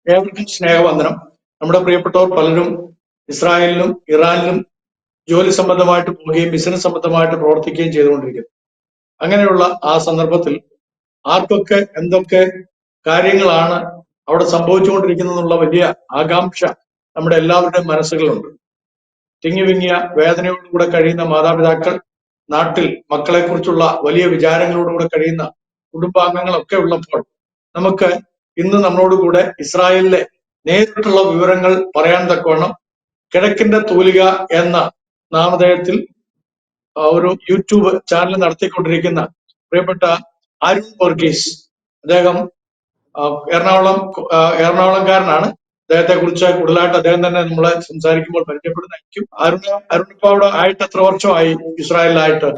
ഏവർക്കും സ്നേഹവന്ദനം. നമ്മുടെ പ്രിയപ്പെട്ടവർ പലരും ഇസ്രായേലിലും ഇറാനിലും ജോലി സംബന്ധമായിട്ട് പോവുകയും ബിസിനസ് സംബന്ധമായിട്ട് പ്രവർത്തിക്കുകയും ചെയ്തുകൊണ്ടിരിക്കുന്നു. അങ്ങനെയുള്ള ആ സന്ദർഭത്തിൽ ആർക്കൊക്കെ എന്തൊക്കെ കാര്യങ്ങളാണ് അവിടെ സംഭവിച്ചുകൊണ്ടിരിക്കുന്നതെന്നുള്ള വലിയ ആകാംക്ഷ നമ്മുടെ എല്ലാവരുടെയും മനസ്സുകളുണ്ട്. തിങ്ങി വിങ്ങിയ വേദനയോടുകൂടെ കഴിയുന്ന മാതാപിതാക്കൾ, നാട്ടിൽ മക്കളെ കുറിച്ചുള്ള വലിയ വിചാരങ്ങളോടുകൂടെ കഴിയുന്ന കുടുംബാംഗങ്ങളൊക്കെ ഉള്ളപ്പോൾ നമുക്ക് ഇന്ന് നമ്മളോടുകൂടെ ഇസ്രായേലിലെ നേരിട്ടുള്ള വിവരങ്ങൾ പറയാൻ തക്കവണ്ണം കിഴക്കിന്റെ തൂലിക എന്ന നാമധേയത്തിൽ ഒരു യൂട്യൂബ് ചാനൽ നടത്തിക്കൊണ്ടിരിക്കുന്ന പ്രിയപ്പെട്ട അരുൺ വർഗീസ്, അദ്ദേഹം എറണാകുളംകാരനാണ്. അദ്ദേഹത്തെ കുറിച്ച് കൂടുതലായിട്ട് അദ്ദേഹം തന്നെ നമ്മളെ സംസാരിക്കുമ്പോൾ പരിചയപ്പെടുന്നതായിരിക്കും. അരുൺ ഇപ്പൊ അവിടെ ആയിട്ട് എത്ര വർഷമായി ഇസ്രായേലിലായിട്ട്?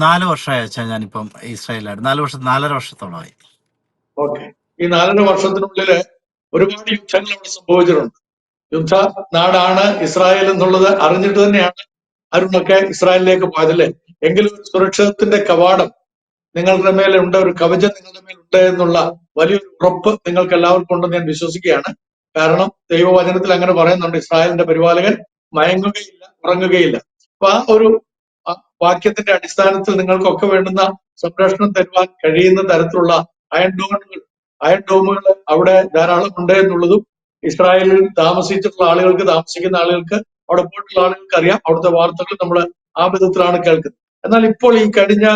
4 വർഷമായി അച്ഛാ. ഞാനിപ്പം ഇസ്രായേലിലായിട്ട് 4 വർഷത്തോളമായി. ഓക്കെ. ഈ 4.5 വർഷത്തിനുള്ളില് ഒരുപാട് യുദ്ധങ്ങൾ അവിടെ സംഭവിച്ചിട്ടുണ്ട്. യുദ്ധ നാടാണ് ഇസ്രായേൽ എന്നുള്ളത് അറിഞ്ഞിട്ട് തന്നെയാണ് അരുണൊക്കെ ഇസ്രായേലിലേക്ക് പോയതല്ലേ. എങ്കിലും ഒരു സുരക്ഷിതത്തിന്റെ കവാടം നിങ്ങളുടെ മേലുണ്ട്, ഒരു കവചം നിങ്ങളുടെ മേലുണ്ട് എന്നുള്ള വലിയൊരു ഉറപ്പ് നിങ്ങൾക്ക് എല്ലാവർക്കും ഉണ്ടെന്ന് ഞാൻ വിശ്വസിക്കുകയാണ്. കാരണം ദൈവവചനത്തിൽ അങ്ങനെ പറയുന്നുണ്ട്, ഇസ്രായേലിന്റെ പരിപാലകൻ മയങ്ങുകയില്ല, ഉറങ്ങുകയില്ല. അപ്പൊ ആ ഒരു വാക്യത്തിന്റെ അടിസ്ഥാനത്തിൽ നിങ്ങൾക്കൊക്കെ വേണ്ടുന്ന സംരക്ഷണം തരുവാൻ കഴിയുന്ന തരത്തിലുള്ള അയൺ ഡോമുകൾ അവിടെ ധാരാളം ഉണ്ട് എന്നുള്ളതും ഇസ്രായേലിൽ താമസിച്ചിട്ടുള്ള ആളുകൾക്ക്, താമസിക്കുന്ന ആളുകൾക്ക്, അവിടെ പോയിട്ടുള്ള ആളുകൾക്ക് അറിയാം. അവിടുത്തെ വാർത്തകൾ നമ്മൾ ആ വിധത്തിലാണ് കേൾക്കുന്നത്. എന്നാൽ ഇപ്പോൾ ഈ കഴിഞ്ഞ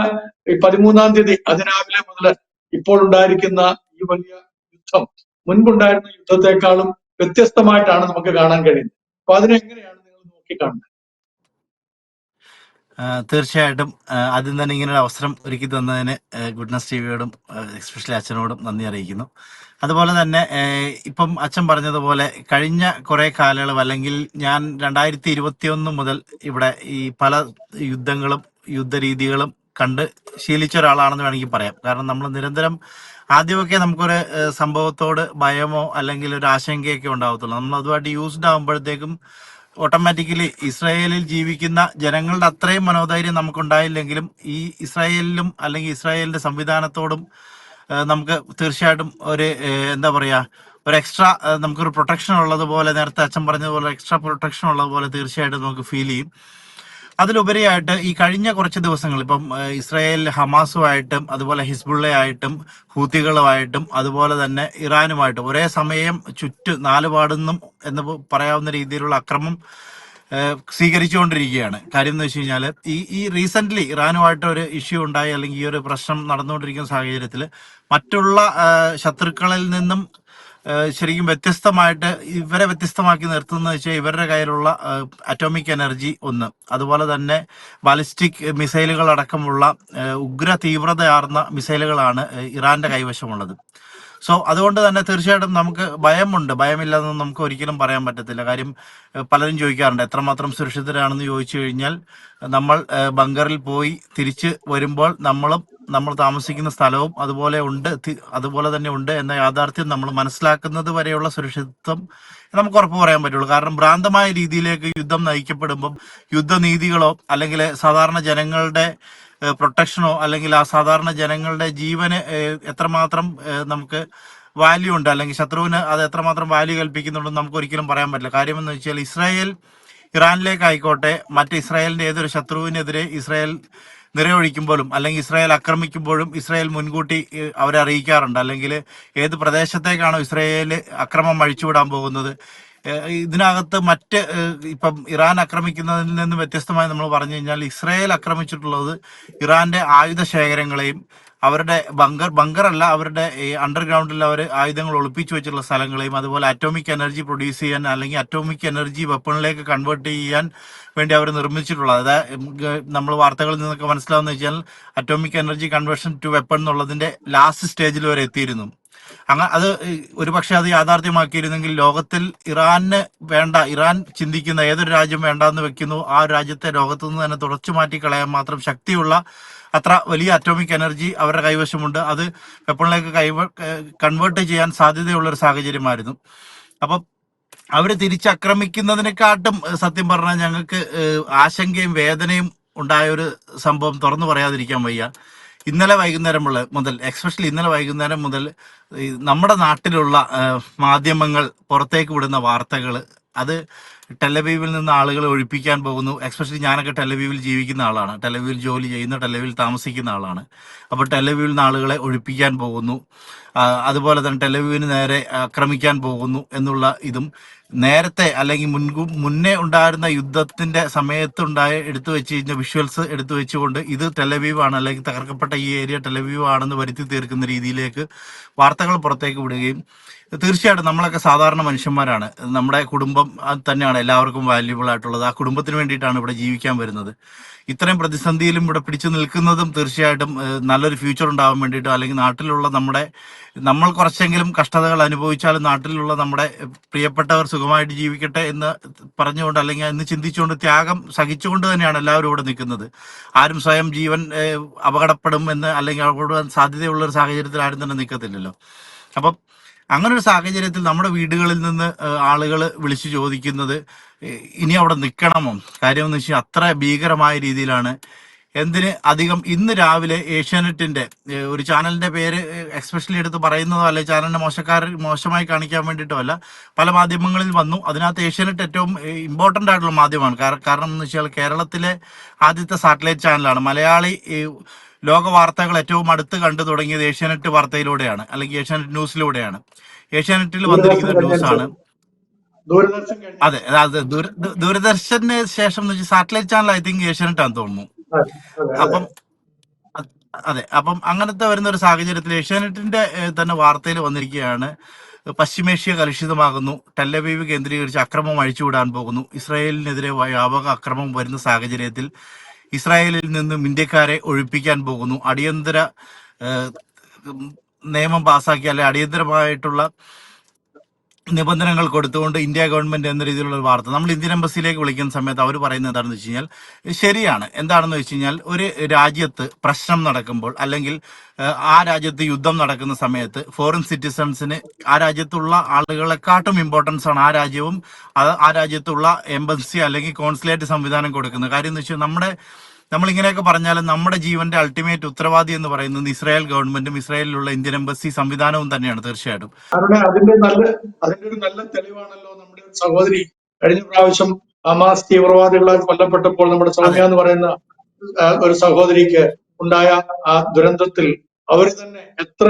13-ാം തീയതി അതിരാവിലെ മുതൽ ഇപ്പോൾ ഉണ്ടായിരിക്കുന്ന ഈ വലിയ യുദ്ധം മുൻപുണ്ടായിരുന്ന യുദ്ധത്തെക്കാളും വ്യത്യസ്തമായിട്ടാണ് നമുക്ക് കാണാൻ കഴിയുന്നത്. അപ്പൊ അതിനെങ്ങനെയാണ് നിങ്ങൾ നോക്കിക്കാണുന്നത്? തീർച്ചയായിട്ടും ആദ്യം തന്നെ ഇങ്ങനൊരു അവസരം ഒരുക്കി തന്നതിന് ഗുഡ്നസ് ടിവിയോടും എസ്പെഷ്യലി അച്ഛനോടും നന്ദി അറിയിക്കുന്നു. അതുപോലെ തന്നെ ഇപ്പം അച്ഛൻ പറഞ്ഞതുപോലെ കഴിഞ്ഞ കുറെ കാലയളവ്, അല്ലെങ്കിൽ ഞാൻ 2021 മുതൽ ഇവിടെ ഈ പല യുദ്ധങ്ങളും യുദ്ധരീതികളും കണ്ട് ശീലിച്ച ഒരാളാണെന്ന് വേണമെങ്കിൽ പറയാം. കാരണം നമ്മൾ നിരന്തരം ആദ്യമൊക്കെ നമുക്കൊരു സംഭവത്തോട് ഭയമോ അല്ലെങ്കിൽ ഒരു ആശങ്കയൊക്കെ ഉണ്ടാവത്തുള്ളൂ. നമ്മൾ അതുമായിട്ട് യൂസ്ഡ് ആകുമ്പോഴത്തേക്കും ഓട്ടോമാറ്റിക്കലി ഇസ്രായേലിൽ ജീവിക്കുന്ന ജനങ്ങളുടെ അത്രയും മനോധൈര്യം നമുക്കുണ്ടായില്ലെങ്കിലും ഈ ഇസ്രായേലിലും അല്ലെങ്കിൽ ഇസ്രായേലിന്റെ സംവിധാനത്തോടും നമുക്ക് തീർച്ചയായിട്ടും ഒരു എന്താ പറയാ, ഒരു എക്സ്ട്രാ നമുക്കൊരു പ്രൊട്ടക്ഷൻ ഉള്ളതുപോലെ, നേരത്തെ അച്ഛൻ പറഞ്ഞതുപോലെ എക്സ്ട്രാ പ്രൊട്ടക്ഷൻ ഉള്ളതുപോലെ തീർച്ചയായിട്ടും നമുക്ക് ഫീൽ ചെയ്യും. അതിലുപരിയായിട്ട് ഈ കഴിഞ്ഞ കുറച്ച് ദിവസങ്ങൾ ഇപ്പം ഇസ്രായേൽ ഹമാസുമായിട്ടും അതുപോലെ ഹിസ്ബുള്ളയായിട്ടും ഹൂത്തികളുമായിട്ടും അതുപോലെ തന്നെ ഇറാനുമായിട്ടും ഒരേ സമയം നാലുപാടുന്നും എന്ന് പറയാവുന്ന രീതിയിലുള്ള അക്രമം സ്വീകരിച്ചുകൊണ്ടിരിക്കുകയാണ്. കാര്യം എന്ന് വെച്ച് കഴിഞ്ഞാൽ ഈ റീസെന്റ് ഇറാനുമായിട്ട് ഒരു ഇഷ്യൂ ഉണ്ടായി, അല്ലെങ്കിൽ ഈ ഒരു പ്രശ്നം നടന്നുകൊണ്ടിരിക്കുന്ന സാഹചര്യത്തിൽ മറ്റുള്ള ശത്രുക്കളിൽ നിന്നും ശരിക്കും വ്യത്യസ്തമായിട്ട് ഇവരെ വ്യത്യസ്തമാക്കി നിർത്തുന്നത് വെച്ചാൽ ഇവരുടെ കയ്യിലുള്ള അറ്റോമിക് എനർജി ഒന്ന്, അതുപോലെ തന്നെ ബാലിസ്റ്റിക് മിസൈലുകൾ അടക്കമുള്ള ഉഗ്ര തീവ്രതയാർന്ന മിസൈലുകളാണ് ഇറാന്റെ കൈവശമുള്ളത്. സോ അതുകൊണ്ട് തന്നെ തീർച്ചയായിട്ടും നമുക്ക് ഭയമുണ്ട്. ഭയമില്ലെന്ന് നമുക്ക് ഒരിക്കലും പറയാൻ പറ്റത്തില്ല. കാര്യം പലരും ചോദിക്കാറുണ്ട് എത്രമാത്രം സുരക്ഷിതരാണെന്ന് ചോദിച്ചു കഴിഞ്ഞാൽ, നമ്മൾ ബങ്കറിൽ പോയി തിരിച്ച് വരുമ്പോൾ നമ്മൾ താമസിക്കുന്ന സ്ഥലവും അതുപോലെ തന്നെ ഉണ്ട് എന്ന യാഥാർത്ഥ്യം നമ്മൾ മനസ്സിലാക്കുന്നത് വരെയുള്ള സുരക്ഷിതത്വം നമുക്ക് ഉറപ്പ് പറയാൻ പറ്റുള്ളൂ. കാരണം ഭ്രാന്തമായ രീതിയിലേക്ക് യുദ്ധം നയിക്കപ്പെടുമ്പം യുദ്ധനീതികളോ അല്ലെങ്കിൽ സാധാരണ ജനങ്ങളുടെ പ്രൊട്ടക്ഷനോ അല്ലെങ്കിൽ ആ സാധാരണ ജനങ്ങളുടെ ജീവന് എത്രമാത്രം നമുക്ക് വാല്യൂ ഉണ്ട്, അല്ലെങ്കിൽ ശത്രുവിന് അത് എത്രമാത്രം വാല്യൂ കൽപ്പിക്കുന്നുണ്ടെന്ന് നമുക്ക് ഒരിക്കലും പറയാൻ പറ്റില്ല. കാര്യമെന്ന് വെച്ചാൽ ഇസ്രായേൽ ഇറാനിലേക്കായിക്കോട്ടെ, മറ്റ് ഇസ്രായേലിന്റെ ഏതൊരു ശത്രുവിനെതിരെ ഇസ്രായേൽ നിറയൊഴിക്കുമ്പോഴും അല്ലെങ്കിൽ ഇസ്രായേൽ ആക്രമിക്കുമ്പോഴും ഇസ്രായേൽ മുൻകൂട്ടി അവരെ അറിയിക്കാറുണ്ട്. അല്ലെങ്കിൽ ഏത് പ്രദേശത്തേക്കാണോ ഇസ്രായേൽ അക്രമം അഴിച്ചുവിടാൻ പോകുന്നത്, ഇതിനകത്ത് ഇപ്പം ഇറാൻ ആക്രമിക്കുന്നതിൽ നിന്ന് വ്യത്യസ്തമായി നമ്മൾ പറഞ്ഞു കഴിഞ്ഞാൽ ഇസ്രായേൽ ആക്രമിച്ചിട്ടുള്ളത് ഇറാന്റെ ആയുധ ശേഖരങ്ങളെയും അവരുടെ ബങ്കറല്ല അവരുടെ ഈ അണ്ടർഗ്രൗണ്ടിൽ അവർ ആയുധങ്ങൾ ഒളിപ്പിച്ചു വെച്ചിട്ടുള്ള സ്ഥലങ്ങളെയും, അതുപോലെ അറ്റോമിക് എനർജി പ്രൊഡ്യൂസ് ചെയ്യാൻ അല്ലെങ്കിൽ അറ്റോമിക് എനർജി വെപ്പണിലേക്ക് കൺവേർട്ട് ചെയ്യാൻ വേണ്ടി അവർ നിർമ്മിച്ചിട്ടുള്ളത്. അതായത് നമ്മൾ വാർത്തകളിൽ നിന്നൊക്കെ മനസ്സിലാവുന്ന വെച്ചാൽ atomic energy conversion to weapon എന്നുള്ളതിന്റെ ലാസ്റ്റ് സ്റ്റേജിൽ വരെ എത്തിയിരുന്നു. അത് ഒരുപക്ഷെ അത് യാഥാർത്ഥ്യമാക്കിയിരുന്നെങ്കിൽ ലോകത്തിൽ ഇറാൻ ചിന്തിക്കുന്ന ഏതൊരു രാജ്യം വേണ്ടാന്ന് വെക്കുന്നു ആ രാജ്യത്തെ ലോകത്തു നിന്ന് തന്നെ തുടച്ചു മാറ്റി കളയാൻ മാത്രം ശക്തിയുള്ള അത്ര വലിയ അറ്റോമിക് എനർജി അവരുടെ കൈവശമുണ്ട്. അത് വെപ്പണിലേക്ക് കൺവേർട്ട് ചെയ്യാൻ സാധ്യതയുള്ള ഒരു സാഹചര്യമായിരുന്നു. അപ്പം അവര് തിരിച്ചാക്രമിക്കുന്നതിനെക്കാട്ടും സത്യം പറഞ്ഞാൽ ഞങ്ങൾക്ക് ആശങ്കയും വേദനയും ഉണ്ടായ ഒരു സംഭവം തുറന്നു പറയാതിരിക്കാൻ വയ്യ. ഇന്നലെ വൈകുന്നേരം മുതൽ എക്സ്പെഷ്യലി ഇന്നലെ വൈകുന്നേരം മുതൽ നമ്മുടെ നാട്ടിലുള്ള മാധ്യമങ്ങൾ പുറത്തേക്ക് വിടുന്ന വാർത്തകൾ, അത് ടെലവീവിൽ നിന്ന് ആളുകളെ ഒഴിപ്പിക്കാൻ പോകുന്നു. എക്സ്പെഷ്യലി ഞാനൊക്കെ ടെലവീവിൽ ജീവിക്കുന്ന ആളാണ്, ടെലവീവിൽ ജോലി ചെയ്യുന്ന, ടെലവീവിൽ താമസിക്കുന്ന ആളാണ്. അപ്പോൾ ടെലവീവിൽ നിന്ന് ആളുകളെ ഒഴിപ്പിക്കാൻ പോകുന്നു, അതുപോലെ തന്നെ ടെലവീവിന് നേരെ ആക്രമിക്കാൻ പോകുന്നു എന്നുള്ള ഇതും, നേരത്തെ അല്ലെങ്കിൽ മുന്നേ ഉണ്ടായിരുന്ന യുദ്ധത്തിന്റെ സമയത്ത് എടുത്തു വെച്ച് കഴിഞ്ഞ വിഷ്വൽസ് എടുത്തു വെച്ചുകൊണ്ട് ഇത് ടെലവീവ് ആണ് അല്ലെങ്കിൽ തകർക്കപ്പെട്ട ഈ ഏരിയ ടെലവീവ് ആണെന്ന് വരുത്തി തീർക്കുന്ന രീതിയിലേക്ക് വാർത്തകൾ പുറത്തേക്ക് വിടുകയും, തീർച്ചയായിട്ടും നമ്മളൊക്കെ സാധാരണ മനുഷ്യന്മാരാണ്, നമ്മുടെ കുടുംബം തന്നെയാണ് എല്ലാവർക്കും വാല്യുബിൾ ആയിട്ടുള്ളത്. ആ കുടുംബത്തിന് വേണ്ടിയിട്ടാണ് ഇവിടെ ജീവിക്കാൻ വരുന്നത്. ഇത്രയും പ്രതിസന്ധിയിലും ഇവിടെ പിടിച്ചു നിൽക്കുന്നതും തീർച്ചയായിട്ടും നല്ലൊരു ഫ്യൂച്ചർ ഉണ്ടാവാൻ വേണ്ടിയിട്ടോ, അല്ലെങ്കിൽ നാട്ടിലുള്ള നമ്മൾ കുറച്ചെങ്കിലും കഷ്ടതകൾ അനുഭവിച്ചാലും നാട്ടിലുള്ള നമ്മുടെ പ്രിയപ്പെട്ടവർ സുഖമായിട്ട് ജീവിക്കട്ടെ എന്ന് പറഞ്ഞുകൊണ്ട്, അല്ലെങ്കിൽ എന്ന് ചിന്തിച്ചുകൊണ്ട്, ത്യാഗം സഹിച്ചുകൊണ്ട് തന്നെയാണ് എല്ലാവരും ഇവിടെ നിൽക്കുന്നത്. ആരും സ്വയം ജീവൻ അപകടപ്പെടും എന്ന് അല്ലെങ്കിൽ അപകടപ്പെടാൻ സാധ്യതയുള്ള ഒരു സാഹചര്യത്തിൽ ആരും തന്നെ നിൽക്കത്തില്ലല്ലോ. അപ്പം അങ്ങനെ ഒരു സാഹചര്യത്തിൽ നമ്മുടെ വീടുകളിൽ നിന്ന് ആളുകൾ വിളിച്ചു ചോദിക്കുന്നത് ഇനി അവിടെ നിൽക്കണമോ? കാര്യം എന്ന് വെച്ചാൽ അത്ര ഭീകരമായ രീതിയിലാണ്. എന്തിന് അധികം ഇന്ന് രാവിലെ ഏഷ്യാനെറ്റിന്റെ ഒരു ചാനലിന്റെ പേര് എക്സ്പെഷ്യലി എടുത്ത് പറയുന്നതോ അല്ലെ ചാനലിനെ മോശമായി കാണിക്കാൻ വേണ്ടിയിട്ടോ അല്ല, പല മാധ്യമങ്ങളിൽ വന്നു. അതിനകത്ത് ഏഷ്യാനെറ്റ് ഏറ്റവും ഇമ്പോർട്ടന്റ് ആയിട്ടുള്ള മാധ്യമമാണ്. കാരണം എന്ന് വെച്ചാൽ കേരളത്തിലെ ആദ്യത്തെ സാറ്റലൈറ്റ് ചാനലാണ്. മലയാളി ലോക വാർത്തകൾ ഏറ്റവും അടുത്ത് കണ്ടു തുടങ്ങിയത് ഏഷ്യാനെറ്റ് വാർത്തയിലൂടെയാണ്, അല്ലെങ്കിൽ ഏഷ്യാനെറ്റ് ന്യൂസിലൂടെയാണ്. ഏഷ്യാനെറ്റിൽ വന്നിരിക്കുന്ന ന്യൂസാണ്. അതെ, അതായത് ദൂരദർശന് ശേഷം എന്ന് വെച്ചാൽ satellite channel I think Asianet ആണെന്ന് തോന്നുന്നു. അപ്പം അതെ, അപ്പം അങ്ങനത്തെ വരുന്ന ഒരു സാഹചര്യത്തിൽ ഏഷ്യാനെറ്റിന്റെ തന്നെ വാർത്തയിൽ വന്നിരിക്കുകയാണ്, പശ്ചിമേഷ്യ കലുഷിതമാകുന്നു, ടെലവീവ് കേന്ദ്രീകരിച്ച് അക്രമം അഴിച്ചുവിടാൻ പോകുന്നു, ഇസ്രായേലിനെതിരെ വ്യാപക അക്രമം വരുന്ന സാഹചര്യത്തിൽ ഇസ്രായേലിൽ നിന്നും ഇന്ത്യക്കാരെ ഒഴിപ്പിക്കാൻ പോകുന്നു, അടിയന്തര നിയമം പാസാക്കി അല്ലെ അടിയന്തരമായിട്ടുള്ള നിബന്ധനകൾ കൊടുത്തുകൊണ്ട് ഇന്ത്യ ഗവൺമെന്റ് എന്ന രീതിയിലുള്ള ഒരു വാർത്ത നമ്മൾ ഇന്ത്യൻ എംബസിയിലേക്ക് വിളിക്കുന്ന സമയത്ത് അവർ പറയുന്നത് എന്താണെന്ന് വെച്ച് കഴിഞ്ഞാൽ ശരിയാണ്. എന്താണെന്ന് വെച്ച് കഴിഞ്ഞാൽ ഒരു രാജ്യത്ത് പ്രശ്നം നടക്കുമ്പോൾ അല്ലെങ്കിൽ ആ രാജ്യത്ത് യുദ്ധം നടക്കുന്ന സമയത്ത് ഫോറിൻ സിറ്റിസൺസിന് ആ രാജ്യത്തുള്ള ആളുകളെക്കാട്ടും ഇമ്പോർട്ടൻസ് ആണ് ആ രാജ്യവും ആ രാജ്യത്തുള്ള എംബസി അല്ലെങ്കിൽ കോൺസുലേറ്റ് സംവിധാനം കൊടുക്കുന്നത്. കാര്യം എന്ന് വെച്ചാൽ നമ്മൾ ഇങ്ങനെയൊക്കെ പറഞ്ഞാലും നമ്മുടെ ജീവന്റെ അൾട്ടിമേറ്റ് ഉത്തരവാദി എന്ന് പറയുന്നത് ഇസ്രായേൽ ഗവൺമെന്റും ഇസ്രായേലിലുള്ള ഇന്ത്യൻ എംബസി സംവിധാനവും തന്നെയാണ്. തീർച്ചയായിട്ടും അതിന്റെ ഒരു നല്ല തെളിവാണല്ലോ നമ്മുടെ ഒരു സഹോദരി കഴിഞ്ഞ പ്രാവശ്യം ഹമാസ് തീവ്രവാദികളാൽ കൊല്ലപ്പെട്ടപ്പോൾ നമ്മുടെ സൗമ്യ എന്ന് പറയുന്ന ഒരു സഹോദരിക്ക് ഉണ്ടായ ആ ദുരന്തത്തിൽ അവർ തന്നെ എത്ര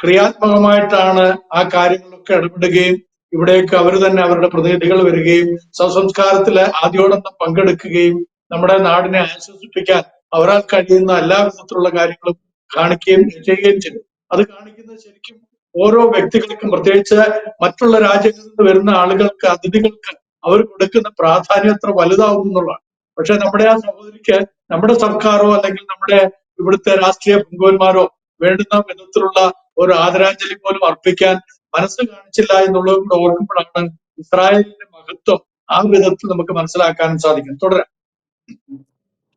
ക്രിയാത്മകമായിട്ടാണ് ആ കാര്യങ്ങളിലൊക്കെ ഇടപെടുകയും ഇവിടേക്ക് അവർ തന്നെ അവരുടെ പ്രതിനിധികൾ വരികയും ശവസംസ്കാരത്തില് ആദ്യോടൊപ്പം പങ്കെടുക്കുകയും നമ്മുടെ നാടിനെ ആശ്വസിപ്പിക്കാൻ അവരാൽ കഴിയുന്ന എല്ലാ വിധത്തിലുള്ള കാര്യങ്ങളും കാണിക്കുകയും ചെയ്യുകയും ചെയ്തു. അത് കാണിക്കുന്നത് ശരിക്കും ഓരോ വ്യക്തികൾക്കും, പ്രത്യേകിച്ച് മറ്റുള്ള രാജ്യങ്ങളിൽ നിന്ന് വരുന്ന ആളുകൾക്ക്, അതിഥികൾക്ക് അവർ കൊടുക്കുന്ന പ്രാധാന്യം എത്ര വലുതാവും എന്നുള്ളതാണ്. പക്ഷെ നമ്മുടെ ആ സഹോദരിക്ക് നമ്മുടെ സർക്കാരോ അല്ലെങ്കിൽ നമ്മുടെ ഇവിടുത്തെ രാഷ്ട്രീയ പങ്കുവന്മാരോ വേണ്ടുന്ന വിധത്തിലുള്ള ഒരു ആദരാഞ്ജലി പോലും അർപ്പിക്കാൻ മനസ്സ് കാണിച്ചില്ല എന്നുള്ളത് കൂടെ ഓർക്കുമ്പോഴാണ് ഇസ്രായേലിന്റെ മഹത്വം ആ വിധത്തിൽ നമുക്ക് മനസ്സിലാക്കാനും സാധിക്കും. തുടരാം.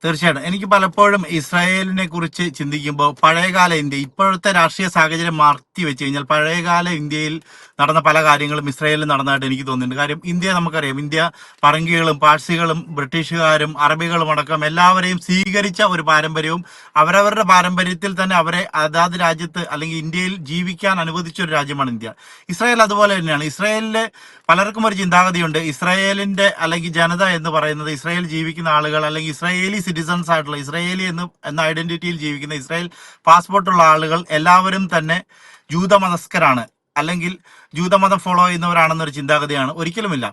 തീർച്ചയായിട്ടും എനിക്ക് പലപ്പോഴും ഇസ്രായേലിനെ കുറിച്ച് ചിന്തിക്കുമ്പോൾ പഴയകാല ഇന്ത്യ, ഇപ്പോഴത്തെ രാഷ്ട്രീയ സാഹചര്യം മാറ്റി വെച്ച് കഴിഞ്ഞാൽ പഴയകാല ഇന്ത്യയിൽ നടന്ന പല കാര്യങ്ങളും ഇസ്രായേലിൽ നടന്നതായിട്ട് എനിക്ക് തോന്നുന്നുണ്ട്. കാര്യം ഇന്ത്യ നമുക്കറിയാം, ഇന്ത്യ പറങ്കികളും പാഴ്സികളും ബ്രിട്ടീഷുകാരും അറബികളും അടക്കം എല്ലാവരെയും സ്വീകരിച്ച ഒരു പാരമ്പര്യവും അവരവരുടെ പാരമ്പര്യത്തിൽ തന്നെ അവരെ അതാത് രാജ്യത്ത് അല്ലെങ്കിൽ ഇന്ത്യയിൽ ജീവിക്കാൻ അനുവദിച്ച ഒരു രാജ്യമാണ് ഇന്ത്യ. ഇസ്രായേൽ അതുപോലെ തന്നെയാണ്. ഇസ്രായേലിലെ പലർക്കും ഒരു ചിന്താഗതിയുണ്ട്, ഇസ്രായേലിന്റെ അല്ലെങ്കിൽ ജനത എന്ന് പറയുന്നത് ഇസ്രായേൽ ജീവിക്കുന്ന ആളുകൾ അല്ലെങ്കിൽ ഇസ്രായേലി സിറ്റിസൺസ് ആയിട്ടുള്ള ഇസ്രായേലി എന്ന ഐഡന്റിറ്റിയിൽ ജീവിക്കുന്ന ഇസ്രായേൽ പാസ്പോർട്ടുള്ള ആളുകൾ എല്ലാവരും തന്നെ ജൂതമതസ്കരാണ് അല്ലെങ്കിൽ ജൂതമതം ഫോളോ ചെയ്യുന്നവരാണെന്നൊരു ചിന്താഗതിയാണ്. ഒരിക്കലുമില്ല.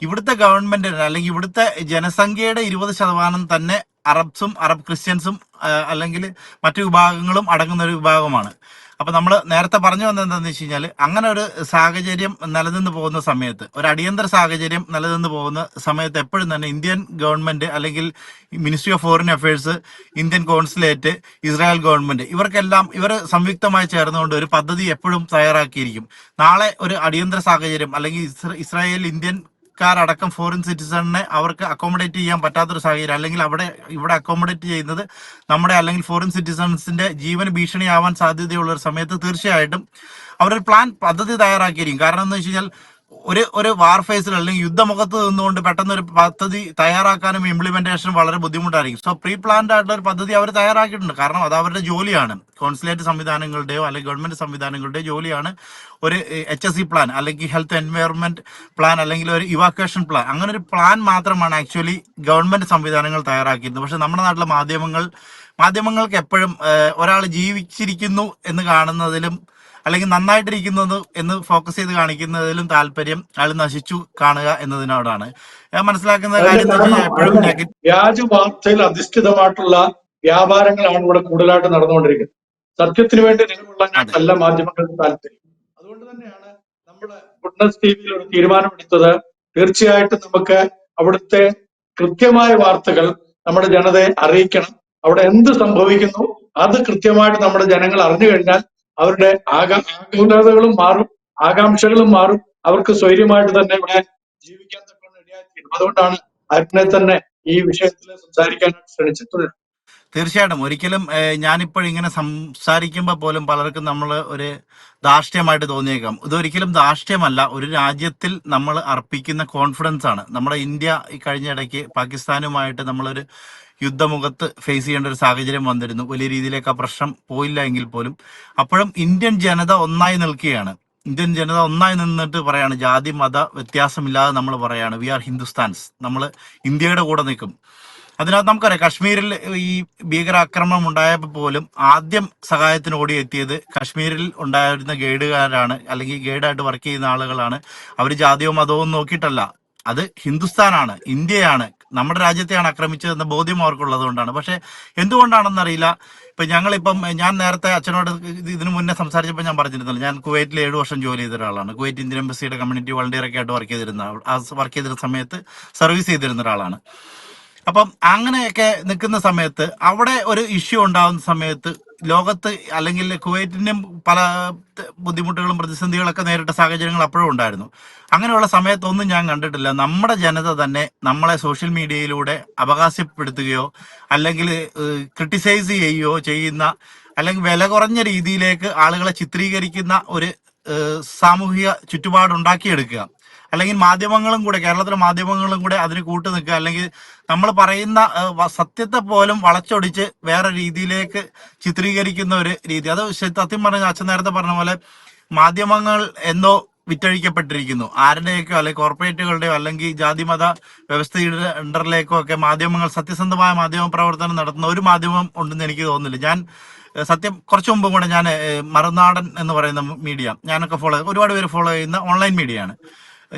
ഇവിടുത്തെ ഗവൺമെന്റിന് അല്ലെങ്കിൽ ഇവിടുത്തെ ജനസംഖ്യയുടെ 20% തന്നെ അറബ്സും അറബ് ക്രിസ്ത്യൻസും അല്ലെങ്കിൽ മറ്റു വിഭാഗങ്ങളും അടങ്ങുന്ന ഒരു വിഭാഗമാണ്. അപ്പൊ നമ്മൾ നേരത്തെ പറഞ്ഞു വന്നത് എന്താണെന്ന് വെച്ച് കഴിഞ്ഞാൽ അങ്ങനെ ഒരു സാഹചര്യം നിലനിന്ന് പോകുന്ന സമയത്ത്, ഒരു അടിയന്തര സാഹചര്യം നിലനിന്ന് പോകുന്ന സമയത്ത് എപ്പോഴും തന്നെ ഇന്ത്യൻ ഗവൺമെന്റ് അല്ലെങ്കിൽ ministry of foreign affairs, Indian consulate, Israel government ഇവർ സംയുക്തമായി ചേർന്നുകൊണ്ട് ഒരു പദ്ധതി എപ്പോഴും തയ്യാറാക്കിയിരിക്കും. നാളെ ഒരു അടിയന്തര സാഹചര്യം അല്ലെങ്കിൽ ഇസ്രായേൽ ഇന്ത്യൻകാരടക്കം ഫോറിൻ സിറ്റിസണിനെ അവർക്ക് അക്കോമഡേറ്റ് ചെയ്യാൻ പറ്റാത്തൊരു സാഹചര്യം അല്ലെങ്കിൽ ഇവിടെ അക്കോമഡേറ്റ് ചെയ്യുന്നത് നമ്മുടെ അല്ലെങ്കിൽ ഫോറിൻ സിറ്റിസൺസിന്റെ ജീവന് ഭീഷണിയാവാൻ സാധ്യതയുള്ള ഒരു സമയത്ത് തീർച്ചയായിട്ടും അവരൊരു പദ്ധതി തയ്യാറാക്കിയിരിക്കും. കാരണം എന്ന് വെച്ച് കഴിഞ്ഞാൽ ഒരു വാർ ഫേസിൽ അല്ലെങ്കിൽ യുദ്ധമുഖത്ത് നിന്നുകൊണ്ട് പെട്ടെന്ന് ഒരു പദ്ധതി തയ്യാറാക്കാനും ഇംപ്ലിമെന്റേഷനും വളരെ ബുദ്ധിമുട്ടായിരിക്കും. സോ പ്രീ പ്ലാൻഡ് ആയിട്ടുള്ള ഒരു പദ്ധതി അവർ തയ്യാറാക്കിയിട്ടുണ്ട്. കാരണം അത് അവരുടെ ജോലിയാണ്. കോൺസുലേറ്റ് സംവിധാനങ്ങളുടെയോ അല്ലെങ്കിൽ ഗവൺമെന്റ് സംവിധാനങ്ങളുടെയോ ജോലിയാണ് ഒരു HSE പ്ലാൻ അല്ലെങ്കിൽ ഹെൽത്ത് എൻവയറൺമെന്റ് പ്ലാൻ അല്ലെങ്കിൽ ഒരു ഇവാക്വേഷൻ പ്ലാൻ, അങ്ങനെ ഒരു പ്ലാൻ മാത്രമാണ് ആക്ച്വലി ഗവൺമെന്റ് സംവിധാനങ്ങൾ തയ്യാറാക്കിയിരുന്നത്. പക്ഷെ നമ്മുടെ നാട്ടിലെ മാധ്യമങ്ങൾക്ക് എപ്പോഴും ഒരാൾ ജീവിച്ചിരിക്കുന്നു എന്ന് കാണുന്നതിലും അല്ലെങ്കിൽ നന്നായിട്ടിരിക്കുന്നത് എന്ന് ഫോക്കസ് ചെയ്ത് കാണിക്കുന്നതിലും താല്പര്യം അയാൾ നശിച്ചു കാണുക എന്നതിനോടാണ്. ഞാൻ മനസ്സിലാക്കുന്ന അതിന്റെ കാര്യം എന്ന് വെച്ച് കാരണം കഴിഞ്ഞാൽ എപ്പോഴും അതിനെ വ്യാജ വാർത്തയിൽ അധിഷ്ഠിതമായിട്ടുള്ള വ്യാപാരങ്ങളാണ് ഇവിടെ കൂടുതലായിട്ട് നടന്നുകൊണ്ടിരിക്കുന്നത്. സത്യത്തിന് വേണ്ടി അതെ നിലകൊള്ളാനായിട്ടല്ല മാധ്യമങ്ങൾക്ക് താല്പര്യം. അതുകൊണ്ട് തന്നെയാണ് നമ്മുടെ ഗുഡ്നസ് ടിവിയിൽ ഒരു തീരുമാനമെടുത്തത്. തീർച്ചയായിട്ടും നമുക്ക് അവിടുത്തെ കൃത്യമായ വാർത്തകൾ നമ്മുടെ ജനതയെ അറിയിക്കണം. അവിടെ എന്ത് സംഭവിക്കുന്നു അത് കൃത്യമായിട്ട് നമ്മുടെ ജനങ്ങൾ അറിഞ്ഞു കഴിഞ്ഞാൽ അവരുടെ ആകുലതകളും മാറും, ആകാംക്ഷകളും മാറും. അവർക്ക് സ്വൈര്യമായിട്ട് തന്നെ ഇവിടെ ജീവിക്കാൻ തക്ക ഇടയായിത്തീരും. അതുകൊണ്ടാണ് അരുണിനെ തന്നെ ഈ വിഷയത്തിൽ സംസാരിക്കാൻ ശ്രമിച്ചിട്ടുള്ളത്. തീർച്ചയായിട്ടും. ഒരിക്കലും ഞാനിപ്പോഴിങ്ങനെ സംസാരിക്കുമ്പോൾ പോലും പലർക്കും നമ്മൾ ഒരു ധാർഷ്ട്യമായിട്ട് തോന്നിയേക്കാം. ഇതൊരിക്കലും ധാർഷ്ട്യമല്ല, ഒരു രാജ്യത്തിൽ നമ്മൾ അർപ്പിക്കുന്ന കോൺഫിഡൻസ് ആണ്. നമ്മുടെ ഇന്ത്യ ഈ കഴിഞ്ഞ ഇടയ്ക്ക് പാകിസ്ഥാനുമായിട്ട് നമ്മളൊരു യുദ്ധമുഖത്ത് ഫേസ് ചെയ്യേണ്ട ഒരു സാഹചര്യം വന്നിരുന്നു. വലിയ രീതിയിലേക്ക് ആ പ്രശ്നം പോയില്ല എങ്കിൽ പോലും അപ്പോഴും ഇന്ത്യൻ ജനത ഒന്നായി നിൽക്കുകയാണ്. ഇന്ത്യൻ ജനത ഒന്നായി നിന്നിട്ട് പറയാണ്, ജാതി മത വ്യത്യാസമില്ലാതെ നമ്മൾ പറയാണ് വി ആർ ഹിന്ദുസ്ഥാൻസ്, നമ്മൾ ഇന്ത്യയുടെ കൂടെ നിൽക്കും. അതിനകത്ത് നമുക്കറിയാം, കശ്മീരിൽ ഈ ഭീകരാക്രമണം ഉണ്ടായപ്പോൾ പോലും ആദ്യം സഹായത്തിന് ഓടിയെത്തിയത് കശ്മീരിൽ ഉണ്ടായിരുന്ന ഗൈഡുകാരാണ്, അല്ലെങ്കിൽ ഗൈഡായിട്ട് വർക്ക് ചെയ്യുന്ന ആളുകളാണ്. അവർ ജാതിയോ മതവും നോക്കിയിട്ടല്ല, അത് ഹിന്ദുസ്ഥാനാണ്, ഇന്ത്യയാണ്, നമ്മുടെ രാജ്യത്തെയാണ് ആക്രമിച്ചതെന്ന ബോധ്യം അവർക്കുള്ളത് കൊണ്ടാണ്. പക്ഷെ എന്തുകൊണ്ടാണെന്നറിയില്ല. ഞാൻ നേരത്തെ അച്ഛനോട് ഇതിനു മുന്നേ സംസാരിച്ചപ്പോൾ ഞാൻ പറഞ്ഞിരുന്നല്ലോ, ഞാൻ കുവൈറ്റിൽ 7 വർഷം ജോലി ചെയ്ത ഒരാളാണ്. കുവൈറ്റ് ഇന്ത്യൻ എംബസിയുടെ കമ്മ്യൂണിറ്റി വളണ്ടിയറൊക്കെ ആയിട്ട് വർക്ക് ചെയ്തിരുന്ന സമയത്ത് സർവീസ് ചെയ്തിരുന്ന ഒരാളാണ്. അപ്പം അങ്ങനെയൊക്കെ നിൽക്കുന്ന സമയത്ത് അവിടെ ഒരു ഇഷ്യൂ ഉണ്ടാകുന്ന സമയത്ത് ലോകത്ത് അല്ലെങ്കിൽ കുവൈറ്റിനും പല ബുദ്ധിമുട്ടുകളും പ്രതിസന്ധികളൊക്കെ നേരിട്ട സാഹചര്യങ്ങൾ അപ്പോഴും ഉണ്ടായിരുന്നു. അങ്ങനെയുള്ള സമയത്തൊന്നും ഞാൻ കണ്ടിട്ടില്ല നമ്മുടെ ജനത തന്നെ നമ്മളെ സോഷ്യൽ മീഡിയയിലൂടെ അപകാശപ്പെടുത്തുകയോ അല്ലെങ്കിൽ ക്രിട്ടിസൈസ് ചെയ്യുകയോ ചെയ്യുന്ന, അല്ലെങ്കിൽ വില കുറഞ്ഞ രീതിയിലേക്ക് ആളുകളെ ചിത്രീകരിക്കുന്ന ഒരു സാമൂഹിക ചുറ്റുപാടുണ്ടാക്കിയെടുക്കുക. അല്ലെങ്കിൽ മാധ്യമങ്ങളും കൂടെ, കേരളത്തിലെ മാധ്യമങ്ങളും കൂടെ അതിന് കൂട്ടു നിൽക്കുക. അല്ലെങ്കിൽ നമ്മൾ പറയുന്ന സത്യത്തെ പോലും വളച്ചൊടിച്ച് വേറെ രീതിയിലേക്ക് ചിത്രീകരിക്കുന്ന ഒരു രീതി. അത് സത്യം പറഞ്ഞ അച്ഛൻ നേരത്തെ പറഞ്ഞ പോലെ മാധ്യമങ്ങൾ എന്തോ വിറ്റഴിക്കപ്പെട്ടിരിക്കുന്നു. ആരുടെയൊക്കെയോ അല്ലെങ്കിൽ കോർപ്പറേറ്റുകളുടെയോ അല്ലെങ്കിൽ ജാതിമത വ്യവസ്ഥയുടെ അണ്ടറിലേക്കോ ഒക്കെ മാധ്യമങ്ങൾ, സത്യസന്ധമായ മാധ്യമ പ്രവർത്തനം നടത്തുന്ന ഒരു മാധ്യമം ഉണ്ടെന്ന് എനിക്ക് തോന്നുന്നില്ല. ഞാൻ സത്യം കുറച്ചു മുമ്പും കൂടെ ഞാൻ മറുനാടൻ എന്ന് പറയുന്ന മീഡിയ ഞാനൊക്കെ ഒരുപാട് പേര് ഫോളോ ചെയ്യുന്ന ഓൺലൈൻ മീഡിയയാണ്.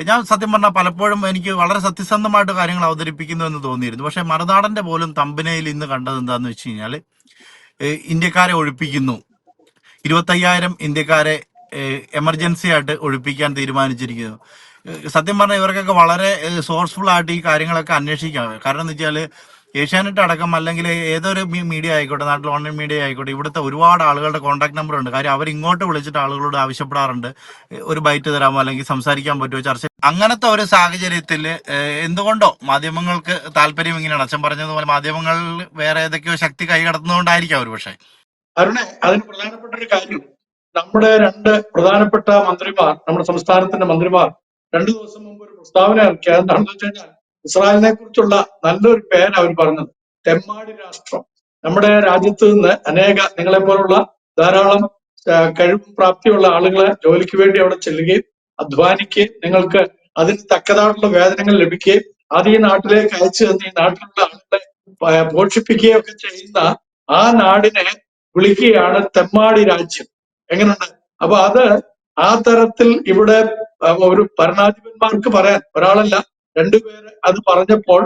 ഞാൻ സത്യം പറഞ്ഞാൽ പലപ്പോഴും എനിക്ക് വളരെ സത്യസന്ധമായിട്ട് കാര്യങ്ങൾ അവതരിപ്പിക്കുന്നു എന്ന് തോന്നിയിരുന്നു. പക്ഷെ മറുനാടന്റെ പോലും തമ്പനയിൽ ഇന്ന് കണ്ടത് എന്താന്ന് വെച്ച് കഴിഞ്ഞാൽ, ഇന്ത്യക്കാരെ ഒഴിപ്പിക്കുന്നു, 25,000 ഇന്ത്യക്കാരെ എമർജൻസി ആയിട്ട് ഒഴിപ്പിക്കാൻ തീരുമാനിച്ചിരിക്കുന്നു. സത്യം പറഞ്ഞാൽ ഇവർക്കൊക്കെ വളരെ സോഴ്സ്ഫുൾ ആയിട്ട് ഈ കാര്യങ്ങളൊക്കെ അന്വേഷിക്കാം. കാരണം എന്ന് വെച്ചാൽ ഏഷ്യാനെറ്റ് അടക്കം അല്ലെങ്കിൽ ഏതൊരു മീഡിയ ആയിക്കോട്ടെ, നാട്ടിൽ ഓൺലൈൻ മീഡിയ ആയിക്കോട്ടെ, ഇവിടുത്തെ ഒരുപാട് ആളുകളുടെ കോൺടാക്ട് നമ്പർ ഉണ്ട്. കാര്യം അവർ ഇങ്ങോട്ട് വിളിച്ചിട്ട് ആളുകളോട് ആവശ്യപ്പെടാറുണ്ട്, ഒരു ബൈറ്റ് തരാമോ അല്ലെങ്കിൽ സംസാരിക്കാൻ പറ്റുമോ, ചർച്ച. അങ്ങനത്തെ ഒരു സാഹചര്യത്തിൽ എന്തുകൊണ്ടോ മാധ്യമങ്ങൾക്ക് താല്പര്യം ഇങ്ങനെയാണ്. അച്ഛൻ പറഞ്ഞതുപോലെ മാധ്യമങ്ങളിൽ വേറെ ഏതൊക്കെയോ ശക്തി കൈകടത്തുന്നതുകൊണ്ടായിരിക്കാം ഒരു പക്ഷേ. അരുണെ, അതിന് പ്രധാനപ്പെട്ട ഒരു കാര്യം, നമ്മുടെ 2 പ്രധാനപ്പെട്ട മന്ത്രിമാർ, നമ്മുടെ സംസ്ഥാനത്തിന്റെ മന്ത്രിമാർ 2 ദിവസം മുമ്പ് ഒരു പ്രസ്താവന ഇറക്കി. എന്താണെന്ന് വെച്ച് കഴിഞ്ഞാൽ ഇസ്രായേലിനെ കുറിച്ചുള്ള നല്ലൊരു പേര് അവർ പറഞ്ഞത് തെമ്മാടി രാഷ്ട്രം. നമ്മുടെ രാജ്യത്ത് നിന്ന് നിങ്ങളെ പോലുള്ള ധാരാളം കഴിവും പ്രാപ്തിയുള്ള ആളുകളെ ജോലിക്ക് വേണ്ടി അവിടെ ചെല്ലുകയും അധ്വാനിക്കുകയും നിങ്ങൾക്ക് അതിന് തക്കതായിട്ടുള്ള വേതനങ്ങൾ ലഭിക്കുകയും അത് ഈ നാട്ടിലേക്ക് അയച്ചു തന്ന് ഈ നാട്ടിലുള്ള ആളുകളെ പോഷിപ്പിക്കുകയും ഒക്കെ ചെയ്യുന്ന ആ നാടിനെ വിളിക്കുകയാണ് തെമ്മാടി രാജ്യം. എങ്ങനെയുണ്ട്? അപ്പൊ അത് ആ തരത്തിൽ ഇവിടെ ഒരു ഭരണാധിപന്മാർക്ക് പറയാൻ, ഒരാളല്ല 2 പേര് അത് പറഞ്ഞപ്പോൾ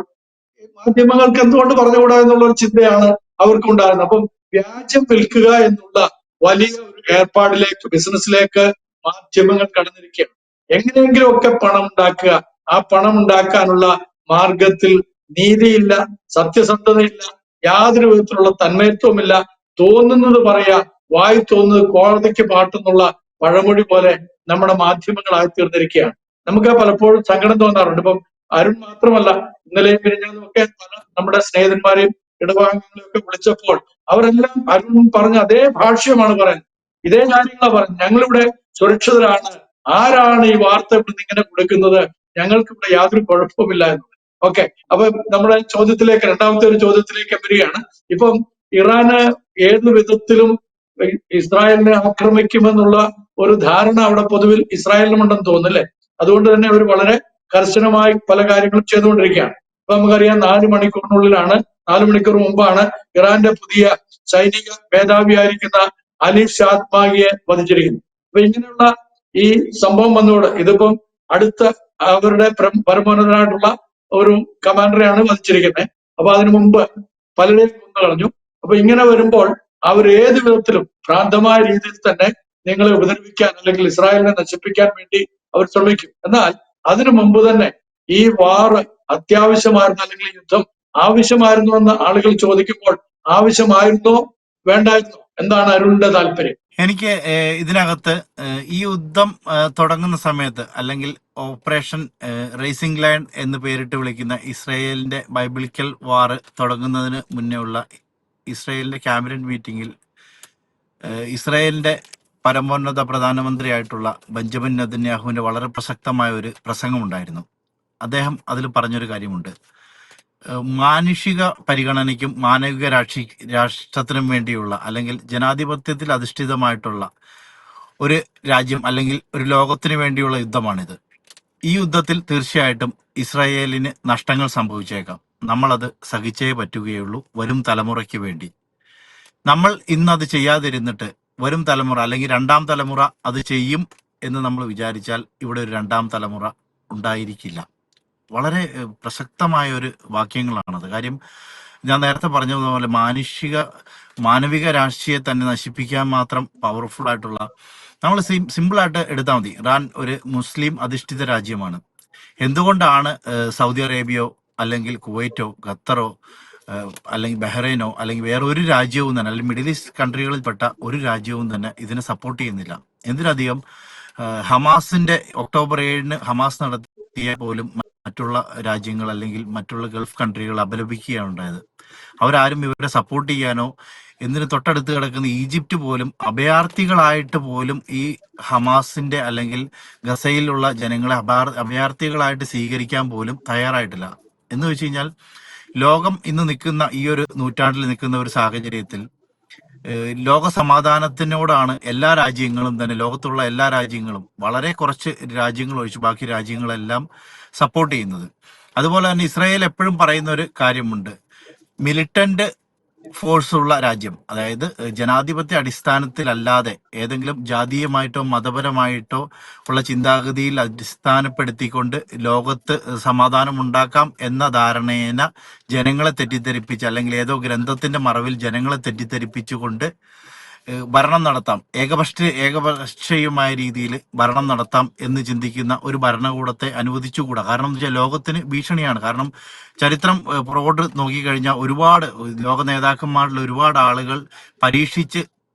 മാധ്യമങ്ങൾക്ക് എന്തുകൊണ്ട് പറഞ്ഞുകൂടാ എന്നുള്ള ഒരു ചിന്തയാണ് അവർക്കുണ്ടാകുന്നത്. അപ്പം വ്യാജം വിൽക്കുക എന്നുള്ള വലിയ ഒരു ഏർപ്പാടിലേക്ക്, ബിസിനസ്സിലേക്ക് മാധ്യമങ്ങൾ കടന്നിരിക്കുകയാണ്. എങ്ങനെയെങ്കിലും ഒക്കെ പണം ഉണ്ടാക്കുക. ആ പണം ഉണ്ടാക്കാനുള്ള മാർഗത്തിൽ നീതിയില്ല, സത്യസന്ധതയില്ല, യാതൊരു വിധത്തിലുള്ള തന്മയത്വമില്ല. തോന്നുന്നത് പറയാ, വായി തോന്നുന്നത് കോടതിക്ക് പാട്ടെന്നുള്ള പഴമൊഴി പോലെ നമ്മുടെ മാധ്യമങ്ങളായി തീർന്നിരിക്കുകയാണ്. നമുക്ക് പലപ്പോഴും സങ്കടം തോന്നാറുണ്ട്. ഇപ്പം അരുൺ മാത്രമല്ല, ഇന്നലെയും പിരിഞ്ഞതും ഒക്കെ പല നമ്മുടെ സ്നേഹിതന്മാരെയും ഇടഭാഗങ്ങളെയും ഒക്കെ വിളിച്ചപ്പോൾ അവരെല്ലാം അരുൺ പറഞ്ഞ അതേ ഭാഷ്യമാണ് പറയുന്നത്, ഇതേ കാര്യങ്ങളാണ് പറയുന്നത്. ഞങ്ങളിവിടെ സുരക്ഷിതരാണ്, ആരാണ് ഈ വാർത്ത ഇവിടെ ഇങ്ങനെ കൊടുക്കുന്നത്, ഞങ്ങൾക്ക് ഇവിടെ യാതൊരു കുഴപ്പമില്ല എന്ന്. ഓക്കെ, അപ്പൊ നമ്മുടെ ചോദ്യത്തിലേക്ക്, രണ്ടാമത്തെ ഒരു ചോദ്യത്തിലേക്ക് വരികയാണ്. ഇപ്പം ഇറാന് ഏത് വിധത്തിലും ഇസ്രായേലിനെ ആക്രമിക്കുമെന്നുള്ള ഒരു ധാരണ അവിടെ പൊതുവിൽ ഇസ്രായേലിനുമുണ്ടെന്ന് തോന്നുന്നല്ലേ. അതുകൊണ്ട് തന്നെ അവർ വളരെ കർശനമായി പല കാര്യങ്ങളും ചെയ്തുകൊണ്ടിരിക്കുകയാണ്. ഇപ്പൊ നമുക്കറിയാം 4 മണിക്കൂറിനുള്ളിലാണ്, 4 മണിക്കൂർ മുമ്പാണ് ഇറാന്റെ പുതിയ സൈനിക മേധാവിയായിരിക്കുന്ന അലി ഷാദ്മാഗിയെ വധിച്ചിരിക്കുന്നത്. അപ്പൊ ഇങ്ങനെയുള്ള ഈ സംഭവം വന്നതോടെ, ഇതിപ്പം അടുത്ത അവരുടെ പരമോന്നതനായിട്ടുള്ള ഒരു കമാൻഡറെയാണ് വധിച്ചിരിക്കുന്നത്. അപ്പൊ അതിനു മുമ്പ് പലരെയും കൊന്നു കളഞ്ഞു. അപ്പൊ ഇങ്ങനെ വരുമ്പോൾ അവർ ഏത് വിധത്തിലും ഭ്രാന്തമായ രീതിയിൽ തന്നെ നിങ്ങളെ ഉപദ്രവിക്കാൻ അല്ലെങ്കിൽ ഇസ്രായേലിനെ നശിപ്പിക്കാൻ വേണ്ടി അവർ ശ്രമിക്കും. എന്നാൽ അതിനു മുമ്പ് തന്നെ ഈ വാറ് അത്യാവശ്യമായിരുന്നു, അല്ലെങ്കിൽ യുദ്ധം ആവശ്യമായിരുന്നു എന്ന് ആളുകൾ ചോദിക്കുമ്പോൾ ആവശ്യമായിരുന്നോ വേണ്ടായിരുന്നോ? എന്താണ് അരുണിന്റെ താല്പര്യം? എനിക്ക് ഇതിനകത്ത് ഈ യുദ്ധം തുടങ്ങുന്ന സമയത്ത്, അല്ലെങ്കിൽ ഓപ്പറേഷൻ റേസിംഗ് ലയൺ എന്ന് പേരിട്ട് വിളിക്കുന്ന ഇസ്രായേലിന്റെ ബൈബിളിക്കൽ വാർ തുടങ്ങുന്നതിന് മുന്നേ ഉള്ള ഇസ്രായേലിന്റെ ക്യാബിനറ്റ് മീറ്റിംഗിൽ ഇസ്രായേലിന്റെ പരമോന്നത പ്രധാനമന്ത്രിയായിട്ടുള്ള ബെഞ്ചമിൻ നെതന്യാഹുവിന്റെ വളരെ പ്രസക്തമായ ഒരു പ്രസംഗമുണ്ടായിരുന്നു. അദ്ദേഹം അതിൽ പറഞ്ഞൊരു കാര്യമുണ്ട്. മാനുഷിക പരിഗണനയ്ക്കും മാനവിക രാഷ്ട്രത്തിനും വേണ്ടിയുള്ള, അല്ലെങ്കിൽ ജനാധിപത്യത്തിൽ അധിഷ്ഠിതമായിട്ടുള്ള ഒരു രാജ്യം അല്ലെങ്കിൽ ഒരു ലോകത്തിന് വേണ്ടിയുള്ള യുദ്ധമാണിത്. ഈ യുദ്ധത്തിൽ തീർച്ചയായിട്ടും ഇസ്രായേലിന് നഷ്ടങ്ങൾ സംഭവിച്ചേക്കാം. നമ്മളത് സഹിച്ചേ പറ്റുകയുള്ളൂ, വരും തലമുറയ്ക്ക് വേണ്ടി. നമ്മൾ ഇന്നത് ചെയ്യാതിരുന്നിട്ട് വരും തലമുറ അല്ലെങ്കിൽ 2ാം തലമുറ അത് ചെയ്യും എന്ന് നമ്മൾ വിചാരിച്ചാൽ ഇവിടെ ഒരു 2ാം തലമുറ ഉണ്ടായിരിക്കില്ല. വളരെ പ്രസക്തമായ ഒരു വാക്യങ്ങളാണത്. കാര്യം ഞാൻ നേരത്തെ പറഞ്ഞതുപോലെ മാനവിക രാഷ്ട്രീയത്തെ തന്നെ നശിപ്പിക്കാൻ മാത്രം പവർഫുൾ ആയിട്ടുള്ള, നമ്മൾ സിമ്പിളായിട്ട് എടുത്താൽ മതി. ഇറാൻ ഒരു മുസ്ലിം അധിഷ്ഠിത രാജ്യമാണ്. എന്തുകൊണ്ടാണ് സൗദി അറേബ്യയോ അല്ലെങ്കിൽ കുവൈറ്റോ ഖത്തറോ അല്ലെങ്കിൽ ബഹ്റൈനോ അല്ലെങ്കിൽ വേറെ ഒരു രാജ്യവും തന്നെ, അല്ലെങ്കിൽ മിഡിൽ ഈസ്റ്റ് കൺട്രികളിൽപ്പെട്ട ഒരു രാജ്യവും തന്നെ ഇതിനെ സപ്പോർട്ട് ചെയ്യുന്നില്ല? എന്തിനധികം ഹമാസിന്റെ ഒക്ടോബർ 7-ന് ഹമാസ് നടത്തിയ പോലും മറ്റുള്ള രാജ്യങ്ങൾ അല്ലെങ്കിൽ മറ്റുള്ള ഗൾഫ് കൺട്രികൾ അപലപിക്കുകയാണ് ഉണ്ടായത്. അവരാരും ഇവരെ സപ്പോർട്ട് ചെയ്യാനോ, എന്തിന് തൊട്ടടുത്ത് കിടക്കുന്ന ഈജിപ്റ്റ് പോലും അഭയാർത്ഥികളായിട്ട് പോലും ഈ ഹമാസിന്റെ അല്ലെങ്കിൽ ഗസയിലുള്ള ജനങ്ങളെ അഭയാർത്ഥികളായിട്ട് സ്വീകരിക്കാൻ പോലും തയ്യാറായിട്ടില്ല. എന്ന് വെച്ച് കഴിഞ്ഞാൽ ലോകം ഇന്ന് നിൽക്കുന്ന ഈ ഒരു നൂറ്റാണ്ടിൽ നിൽക്കുന്ന ഒരു സാഹചര്യത്തിൽ ലോക സമാധാനത്തിനോടാണ് എല്ലാ രാജ്യങ്ങളും തന്നെ, ലോകത്തുള്ള എല്ലാ രാജ്യങ്ങളും, വളരെ കുറച്ച് രാജ്യങ്ങൾ ഒഴിച്ച് ബാക്കി രാജ്യങ്ങളെല്ലാം സപ്പോർട്ട് ചെയ്യുന്നത്. അതുപോലെ തന്നെ ഇസ്രായേൽ എപ്പോഴും പറയുന്ന ഒരു കാര്യമുണ്ട്, മിലിറ്റന്റ് ഫോഴ്സ് ഉള്ള രാജ്യം, അതായത് ജനാധിപത്യ അടിസ്ഥാനത്തിലല്ലാതെ ഏതെങ്കിലും ജാതീയമായിട്ടോ മതപരമായിട്ടോ ഉള്ള ചിന്താഗതിയിൽ അടിസ്ഥാനപ്പെടുത്തിക്കൊണ്ട് ലോകത്ത് സമാധാനം ഉണ്ടാക്കാം എന്ന ധാരണേന ജനങ്ങളെ തെറ്റിദ്ധരിപ്പിച്ച്, അല്ലെങ്കിൽ ഏതോ ഗ്രന്ഥത്തിന്റെ മറവിൽ ജനങ്ങളെ തെറ്റിദ്ധരിപ്പിച്ചുകൊണ്ട് ഭരണം നടത്താം, ഏകപക്ഷീയമായ രീതിയിൽ ഭരണം നടത്താം എന്ന് ചിന്തിക്കുന്ന ഒരു ഭരണകൂടത്തെ അനുവദിച്ചുകൂടാ. കാരണം എന്ന് വെച്ചാൽ ലോകത്തിന് ഭീഷണിയാണ്. കാരണം ചരിത്രം പുറകോട്ട് നോക്കിക്കഴിഞ്ഞാൽ ഒരുപാട് ലോക നേതാക്കന്മാരിൽ ഒരുപാട് ആളുകൾ പരീക്ഷിച്ച്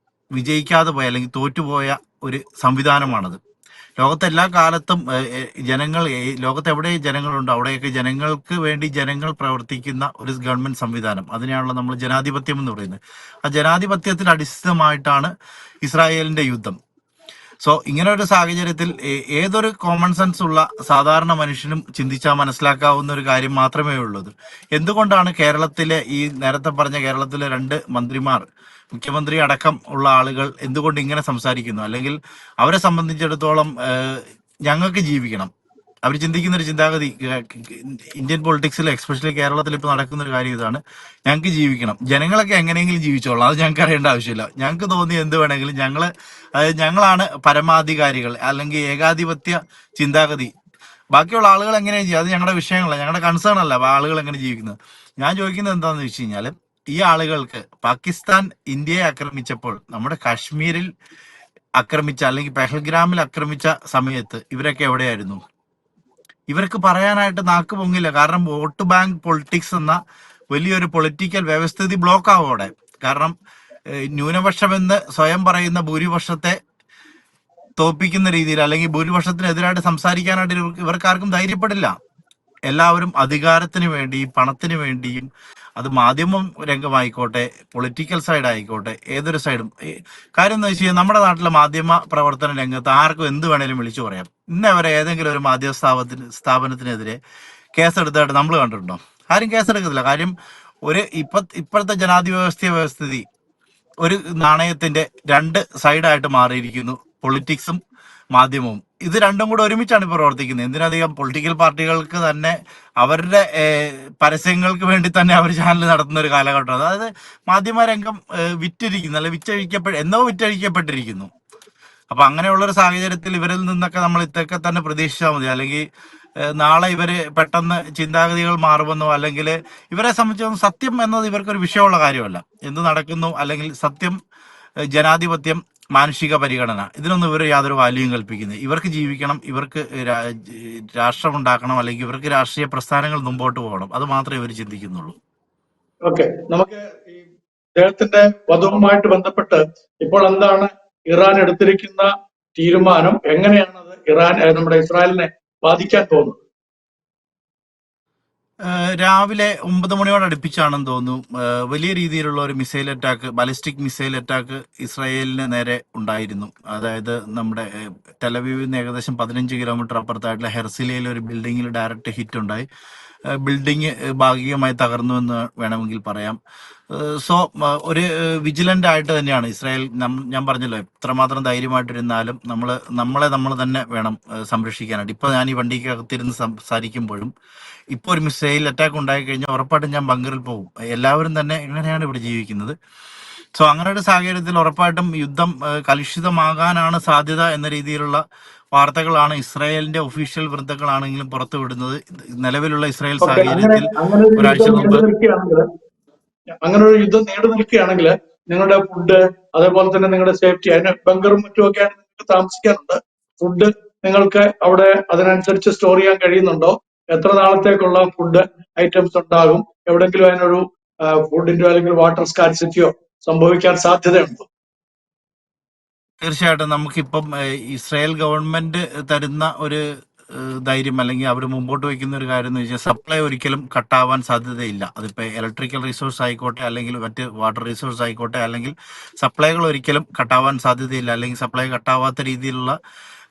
വിജയിക്കാതെ പോയ അല്ലെങ്കിൽ തോറ്റുപോയ ഒരു സംവിധാനമാണത്. ലോകത്തെ എല്ലാ കാലത്തും ലോകത്ത് എവിടെ ജനങ്ങളുണ്ടോ അവിടെയൊക്കെ ജനങ്ങൾക്ക് വേണ്ടി ജനങ്ങൾ പ്രവർത്തിക്കുന്ന ഒരു ഗവൺമെന്റ് സംവിധാനം, അതിനെയാണല്ലോ നമ്മൾ ജനാധിപത്യം എന്ന് പറയുന്നത്. ആ ജനാധിപത്യത്തിൽ അടിസ്ഥാനമായിട്ടാണ് ഇസ്രായേലിന്റെ യുദ്ധം. സോ ഇങ്ങനെ ഒരു സാഹചര്യത്തിൽ ഏതൊരു കോമൺ സെൻസ് ഉള്ള സാധാരണ മനുഷ്യനും ചിന്തിച്ചാൽ മനസ്സിലാക്കാവുന്ന ഒരു കാര്യം മാത്രമേ ഉള്ളത്. എന്തുകൊണ്ടാണ് കേരളത്തിലെ ഈ നേരത്തെ പറഞ്ഞ കേരളത്തിലെ 2 മന്ത്രിമാർ, മുഖ്യമന്ത്രി അടക്കം ഉള്ള ആളുകൾ എന്തുകൊണ്ട് ഇങ്ങനെ സംസാരിക്കുന്നു? അല്ലെങ്കിൽ അവരെ സംബന്ധിച്ചിടത്തോളം ഞങ്ങൾക്ക് ജീവിക്കണം, അവർ ചിന്തിക്കുന്ന ഒരു ചിന്താഗതി ഇന്ത്യൻ പൊളിറ്റിക്സിൽ എക്സ്പെഷ്യലി കേരളത്തിൽ ഇപ്പൊ നടക്കുന്ന ഒരു കാര്യം ഇതാണ്, ഞങ്ങൾക്ക് ജീവിക്കണം, ജനങ്ങളൊക്കെ എങ്ങനെയെങ്കിലും ജീവിച്ചോളാം, അത് ഞങ്ങൾക്ക് അറിയേണ്ട ആവശ്യമില്ല, ഞങ്ങൾക്ക് തോന്നി എന്ത് വേണമെങ്കിലും ഞങ്ങളാണ് പരമാധികാരികൾ, അല്ലെങ്കിൽ ഏകാധിപത്യ ചിന്താഗതി, ബാക്കിയുള്ള ആളുകൾ എങ്ങനെയാണ് ചെയ്യുക അത് ഞങ്ങളുടെ വിഷയങ്ങളല്ല, ഞങ്ങളുടെ കൺസേൺ അല്ല ആളുകൾ എങ്ങനെ ജീവിക്കുന്നത്. ഞാൻ ചോദിക്കുന്നത് എന്താണെന്ന് വെച്ച് കഴിഞ്ഞാൽ, ഈ ആളുകൾക്ക് പാകിസ്ഥാൻ ഇന്ത്യയെ ആക്രമിച്ചപ്പോൾ, നമ്മുടെ കാശ്മീരിൽ ആക്രമിച്ച അല്ലെങ്കിൽ പെഹൽഗ്രാമിൽ ആക്രമിച്ച സമയത്ത് ഇവരൊക്കെ എവിടെയായിരുന്നു? ഇവർക്ക് പറയാനായിട്ട് നാക്ക് പൊങ്ങില്ല. കാരണം വോട്ട് ബാങ്ക് പൊളിറ്റിക്സ് എന്ന വലിയൊരു പൊളിറ്റിക്കൽ വ്യവസ്ഥിതി ബ്ലോക്ക് ആവും അവിടെ. കാരണം ന്യൂനപക്ഷമെന്ന് സ്വയം പറയുന്ന ഭൂരിപക്ഷത്തെ തോപ്പിക്കുന്ന രീതിയിൽ, അല്ലെങ്കിൽ ഭൂരിപക്ഷത്തിനെതിരായിട്ട് സംസാരിക്കാനായിട്ട് ഇവർക്കാർക്കും ധൈര്യപ്പെടില്ല. എല്ലാവരും അധികാരത്തിന് വേണ്ടിയും പണത്തിന് വേണ്ടിയും അത് മാധ്യമം രംഗമായിക്കോട്ടെ, പൊളിറ്റിക്കൽ സൈഡ് ആയിക്കോട്ടെ, ഏതൊരു സൈഡും. കാര്യം എന്ന് വെച്ച് കഴിഞ്ഞാൽ നമ്മുടെ നാട്ടിലെ മാധ്യമ പ്രവർത്തന രംഗത്ത് ആർക്കും എന്ത് വേണേലും വിളിച്ചു പറയാം. ഇന്നേ വരെ ഏതെങ്കിലും ഒരു മാധ്യമ സ്ഥാപനത്തിനെതിരെ കേസെടുത്തായിട്ട് നമ്മൾ കണ്ടിട്ടുണ്ടോ? ആരും കേസെടുക്കത്തില്ല. കാര്യം ഇപ്പോഴത്തെ വ്യവസ്ഥിതി ഒരു നാണയത്തിന്റെ രണ്ട് സൈഡായിട്ട് മാറിയിരിക്കുന്നു, പൊളിറ്റിക്സും മാധ്യമവും. ഇത് രണ്ടും കൂടെ ഒരുമിച്ചാണ് ഇപ്പോൾ പ്രവർത്തിക്കുന്നത്. എന്തിനധികം പൊളിറ്റിക്കൽ പാർട്ടികൾക്ക് തന്നെ അവരുടെ പരസ്യങ്ങൾക്ക് വേണ്ടി തന്നെ അവർ ചാനൽ നടത്തുന്ന ഒരു കാലഘട്ടം. അതായത് മാധ്യമരംഗം വിറ്റിരിക്കുന്നു, അല്ലെ വിറ്റഴിക്കപ്പെട്ടിരിക്കുന്നു. അപ്പൊ അങ്ങനെയുള്ളൊരു സാഹചര്യത്തിൽ ഇവരിൽ നിന്നൊക്കെ നമ്മൾ ഇതൊക്കെ തന്നെ പ്രതീക്ഷിച്ചാൽ മതി. അല്ലെങ്കിൽ നാളെ ഇവര് പെട്ടെന്ന് ചിന്താഗതികൾ മാറുമെന്നോ, അല്ലെങ്കിൽ ഇവരെ സംബന്ധിച്ചൊന്നും സത്യം എന്നത് ഇവർക്കൊരു വിഷയമുള്ള കാര്യമല്ല. എന്ത് നടക്കുന്നു, അല്ലെങ്കിൽ സത്യം, ജനാധിപത്യം, മാനുഷിക പരിഗണന, ഇതിനൊന്നും ഇവർ യാതൊരു വാല്യൂയും കൽപ്പിക്കുന്നത്. ഇവർക്ക് ജീവിക്കണം, ഇവർക്ക് രാഷ്ട്രം ഉണ്ടാക്കണം, അല്ലെങ്കിൽ ഇവർക്ക് രാഷ്ട്രീയ പ്രസ്ഥാനങ്ങൾ മുമ്പോട്ട് പോകണം, അത് മാത്രമേ ഇവർ ചിന്തിക്കുന്നുള്ളൂ. ഓക്കെ, നമുക്ക് ഈ അദ്ദേഹത്തിന്റെ വധവുമായിട്ട് ബന്ധപ്പെട്ട് ഇപ്പോൾ എന്താണ് ഇറാൻ എടുത്തിരിക്കുന്ന തീരുമാനം, എങ്ങനെയാണ് അത് നമ്മുടെ ഇസ്രായേലിനെ ബാധിക്കാൻ പോകുന്നത്? രാവിലെ 9 മണിയോട് അടുപ്പിച്ചാണെന്ന് തോന്നുന്നു വലിയ രീതിയിലുള്ള ഒരു missile attack, ballistic missile attack ഇസ്രായേലിന് നേരെ ഉണ്ടായിരുന്നു. അതായത് നമ്മുടെ ടെലവീവിൽ നിന്ന് ഏകദേശം 15 കിലോമീറ്റർ അപ്പുറത്തായിട്ടുള്ള ഹെർസിലയിൽ ഒരു ബിൽഡിങ്ങിൽ ഡയറക്റ്റ് ഹിറ്റ് ഉണ്ടായി. ബിൽഡിങ് ഭാഗികമായി തകർന്നു എന്ന് വേണമെങ്കിൽ പറയാം. സോ ഒരു വിജിലന്റ് ആയിട്ട് തന്നെയാണ് ഇസ്രായേൽ. ഞാൻ പറഞ്ഞല്ലോ, എത്രമാത്രം ധൈര്യമായിട്ടിരുന്നാലും നമ്മൾ തന്നെ വേണം സംരക്ഷിക്കാനായിട്ട്. ഇപ്പൊ ഞാൻ ഈ വണ്ടിക്കകത്തിരുന്ന് സംസാരിക്കുമ്പോഴും ഇപ്പൊ ഒരു മിസൈൽ അറ്റാക്ക് ഉണ്ടായി കഴിഞ്ഞാൽ ഉറപ്പായിട്ടും ഞാൻ ബങ്കറിൽ പോകും. എല്ലാവരും തന്നെ എങ്ങനെയാണ് ഇവിടെ ജീവിക്കുന്നത്. സോ അങ്ങനെ ഒരു സാഹചര്യത്തിൽ ഉറപ്പായിട്ടും യുദ്ധം കലുഷിതമാകാനാണ് സാധ്യത എന്ന രീതിയിലുള്ള വാർത്തകളാണ് ഇസ്രായേലിന്റെ ഒഫീഷ്യൽ വൃത്തങ്ങളാണെങ്കിലും പുറത്തുവിടുന്നത്. നിലവിലുള്ള ഇസ്രായേൽ സാഹചര്യത്തിൽ ഒരാഴ്ച മുമ്പ് അങ്ങനെ ഒരു യുദ്ധം നീണ്ടു നിൽക്കുകയാണെങ്കിൽ നിങ്ങളുടെ ഫുഡ്, അതേപോലെ തന്നെ നിങ്ങളുടെ സേഫ്റ്റി, അതിന് ബങ്കറും മറ്റുമൊക്കെയാണ് നിങ്ങൾക്ക് താമസിക്കാറുണ്ട്. ഫുഡ് നിങ്ങൾക്ക് അവിടെ അതിനനുസരിച്ച് സ്റ്റോർ ചെയ്യാൻ കഴിയുന്നുണ്ടോ? എത്ര നാളത്തേക്കുള്ള ഫുഡ് ഐറ്റംസ് ഉണ്ടാകും? എവിടെങ്കിലും അതിനൊരു ഫുഡിന്റെയോ അല്ലെങ്കിൽ വാട്ടർ സ്കാർസിറ്റിയോ സംഭവിക്കാൻ സാധ്യതയുണ്ടോ? തീർച്ചയായിട്ടും നമുക്കിപ്പം ഇസ്രായേൽ ഗവൺമെന്റ് തരുന്ന ഒരു ധൈര്യം, അല്ലെങ്കിൽ അവർ മുമ്പോട്ട് വയ്ക്കുന്ന ഒരു കാര്യം എന്ന് വെച്ചാൽ സപ്ലൈ ഒരിക്കലും കട്ടാവാൻ സാധ്യതയില്ല. അതിപ്പോ ഇലക്ട്രിക്കൽ റിസോഴ്സ് ആയിക്കോട്ടെ, അല്ലെങ്കിൽ മറ്റ് വാട്ടർ റിസോഴ്സ് ആയിക്കോട്ടെ, അല്ലെങ്കിൽ സപ്ലൈകൾ ഒരിക്കലും കട്ടാവാൻ സാധ്യതയില്ല. അല്ലെങ്കിൽ സപ്ലൈ കട്ടാവാത്ത രീതിയിലുള്ള